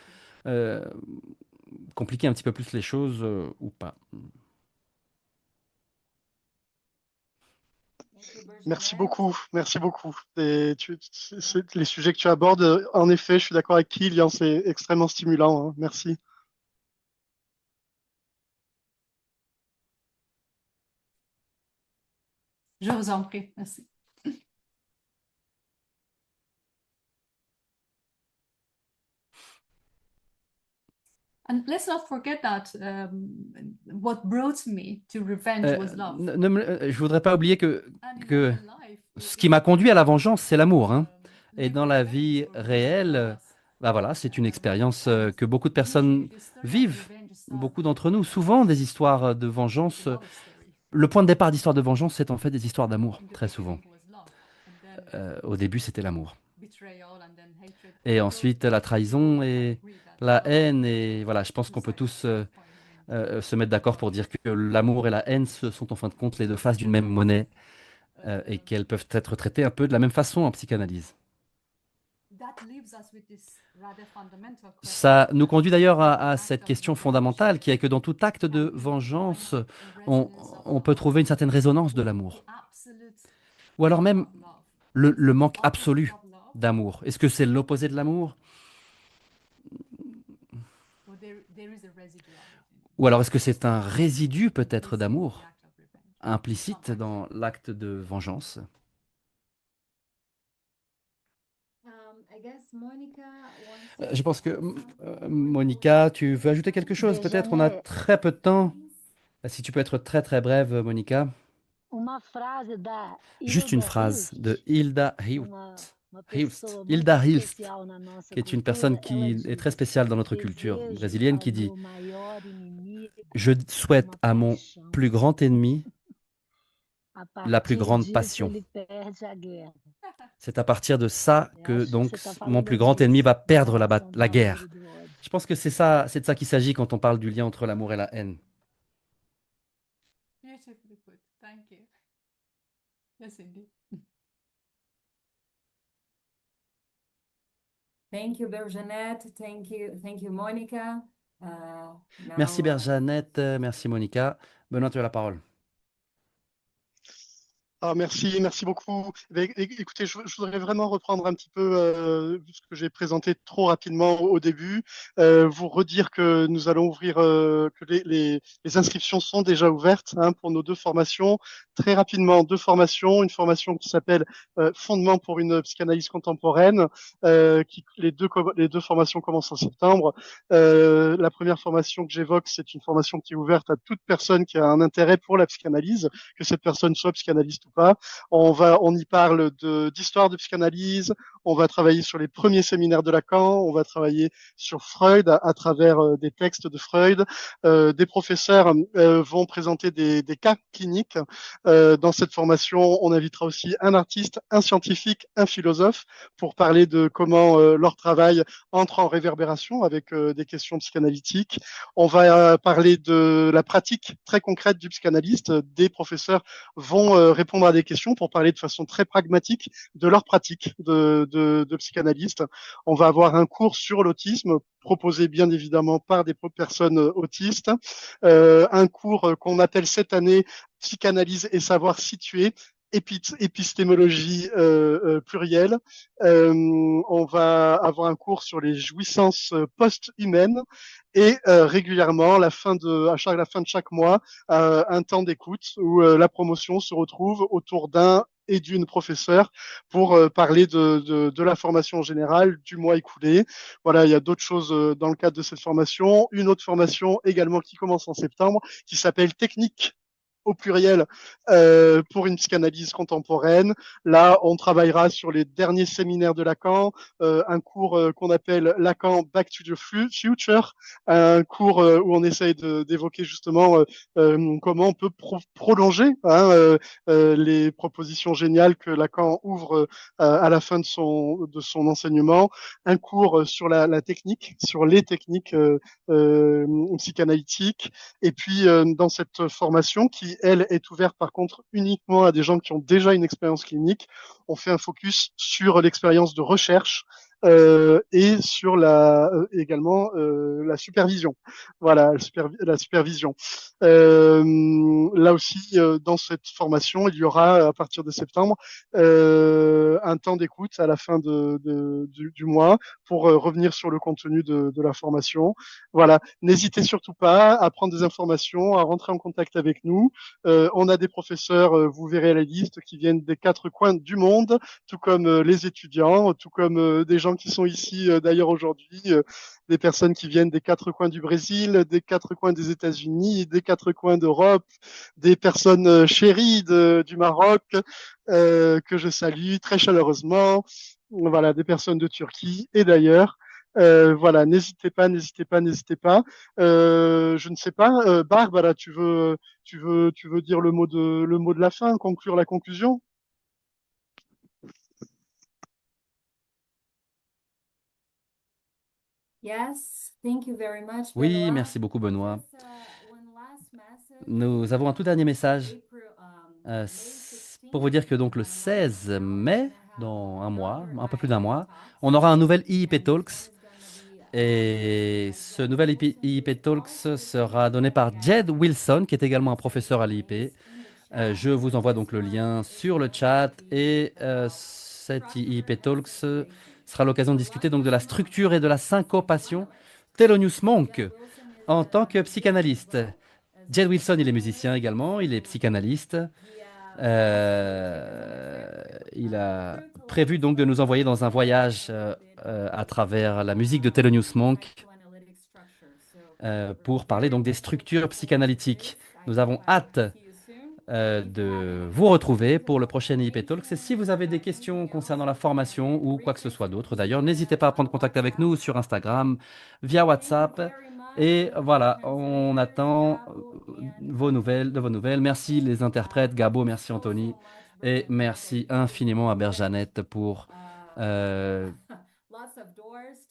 compliqué un petit peu plus les choses ou pas. Merci beaucoup, merci beaucoup. Les sujets que tu abordes, en effet, je suis d'accord avec Kylian, c'est extrêmement stimulant. Hein. Merci. Je vous en prie, merci. And let's not forget that what brought me to revenge was love. Je voudrais pas oublier que ce qui m'a conduit à la vengeance, c'est l'amour. Hein. Et dans la vie réelle, bah voilà, c'est une expérience que beaucoup de personnes vivent. Beaucoup d'entre nous, souvent des histoires de vengeance. Le point de départ d'histoires de vengeance, c'est en fait des histoires d'amour, très souvent. Au début, c'était l'amour. Et ensuite, la trahison et la haine. Et voilà, je pense qu'on peut tous se mettre d'accord pour dire que l'amour et la haine ce sont en fin de compte les deux faces d'une même monnaie et qu'elles peuvent être traitées un peu de la même façon en psychanalyse. Ça nous conduit d'ailleurs à cette question fondamentale qui est que dans tout acte de vengeance, on peut trouver une certaine résonance de l'amour. Ou alors même le manque absolu d'amour. Est-ce que c'est l'opposé de l'amour? Ou alors est-ce que c'est un résidu peut-être d'amour implicite dans l'acte de vengeance? Je pense que Monica, tu veux ajouter quelque chose? Peut-être on a très peu de temps. Si tu peux être très très brève, Monica. Juste une phrase de Hilda Hilst, Hilda Hilst, qui est une personne qui est très spéciale dans notre culture brésilienne, qui dit « Je souhaite à mon plus grand ennemi la plus grande passion. » C'est à partir de ça que donc mon plus grand ennemi va perdre la guerre. Je pense que c'est de ça qu'il s'agit quand on parle du lien entre l'amour et la haine. Beautifully put. Thank you. Yes, indeed. Thank you, Berjanette. Thank you, Monica. Merci Berjanette, merci Monica. Benoît, tu as la parole. Ah, merci beaucoup. Écoutez, je voudrais vraiment reprendre un petit peu ce que j'ai présenté trop rapidement au début, vous redire que nous allons ouvrir, que les inscriptions sont déjà ouvertes hein, pour nos deux formations. Très rapidement, deux formations. Une formation qui s'appelle Fondement pour une psychanalyse contemporaine. Les deux formations commencent en septembre. La première formation que j'évoque, c'est une formation qui est ouverte à toute personne qui a un intérêt pour la psychanalyse, que cette personne soit psychanalyste ou pas. On y parle d'histoire de psychanalyse, on va travailler sur les premiers séminaires de Lacan, on va travailler sur Freud à travers des textes de Freud. Des professeurs vont présenter des cas cliniques. Dans cette formation, on invitera aussi un artiste, un scientifique, un philosophe pour parler de comment leur travail entre en réverbération avec des questions psychanalytiques. On va parler de la pratique très concrète du psychanalyste. Des professeurs vont répondre à des questions pour parler de façon très pragmatique de leur pratique de psychanalyste. On va avoir un cours sur l'autisme proposé bien évidemment par des personnes autistes, un cours qu'on appelle cette année Psychanalyse et savoir situer, épistémologie plurielle. On va avoir un cours sur les jouissances post-humaines et régulièrement, à la fin de chaque mois, un temps d'écoute où la promotion se retrouve autour d'un et d'une professeure pour parler de la formation générale du mois écoulé. Voilà, il y a d'autres choses dans le cadre de cette formation. Une autre formation également qui commence en septembre, qui s'appelle Technique au pluriel pour une psychanalyse contemporaine. Là, on travaillera sur les derniers séminaires de Lacan, un cours qu'on appelle Lacan Back to the Future, un cours où on essaye d'évoquer justement comment on peut prolonger les propositions géniales que Lacan ouvre à la fin de son enseignement, un cours sur la technique, sur les techniques psychanalytiques, et puis dans cette formation qui, elle, est ouverte par contre uniquement à des gens qui ont déjà une expérience clinique, on fait un focus sur l'expérience de recherche et sur également la supervision. Voilà, la supervision. Là aussi, dans cette formation, il y aura à partir de septembre un temps d'écoute à la fin du mois pour revenir sur le contenu de la formation. Voilà, n'hésitez surtout pas à prendre des informations, à rentrer en contact avec nous. On a des professeurs, vous verrez la liste, qui viennent des 4 coins du monde, tout comme les étudiants, tout comme des gens qui sont ici d'ailleurs aujourd'hui, des personnes qui viennent des 4 coins du Brésil, des 4 coins des États-Unis, des 4 coins d'Europe, des personnes chéries du Maroc que je salue très chaleureusement. Voilà, des personnes de Turquie et d'ailleurs. Voilà, n'hésitez pas, n'hésitez pas, n'hésitez pas. Je ne sais pas, Barbara, tu veux dire le mot de la fin, conclure la conclusion? Yes, thank you very much, Oui, Benoît. merci beaucoup, Benoît. Just, one last message. Nous avons un tout dernier message April, May May pour vous dire que donc le 16 mai, dans un mois, un peu plus d'un mois, on aura un nouvel IIP Talks. Et ce nouvel IIP Talks sera donné par Jed Wilson, qui est également un professeur à l'IIP. Je vous envoie donc le lien sur le chat et cet IIP Talks sera l'occasion de discuter donc de la structure et de la syncopation Thelonious Monk en tant que psychanalyste. Jed Wilson, il est musicien également, il est psychanalyste. Il a prévu donc de nous envoyer dans un voyage à travers la musique de Thelonious Monk pour parler donc des structures psychanalytiques. Nous avons hâte de vous retrouver pour le prochain IIP Talks. Et si vous avez des questions concernant la formation ou quoi que ce soit d'autre, d'ailleurs, n'hésitez pas à prendre contact avec nous sur Instagram, via WhatsApp. Et voilà, on attend vos nouvelles. Merci les interprètes, Gabo, merci Anthony. Et merci infiniment à Berjanette pour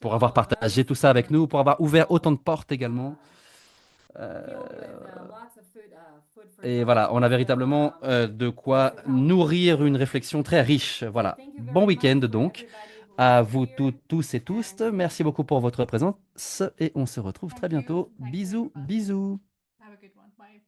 avoir partagé tout ça avec nous, pour avoir ouvert autant de portes également. Et voilà, on a véritablement de quoi nourrir une réflexion très riche. Voilà, bon week-end donc à vous tous et tous. Merci beaucoup pour votre présence et on se retrouve très bientôt. Bisous, bisous. Have a good one. Bye.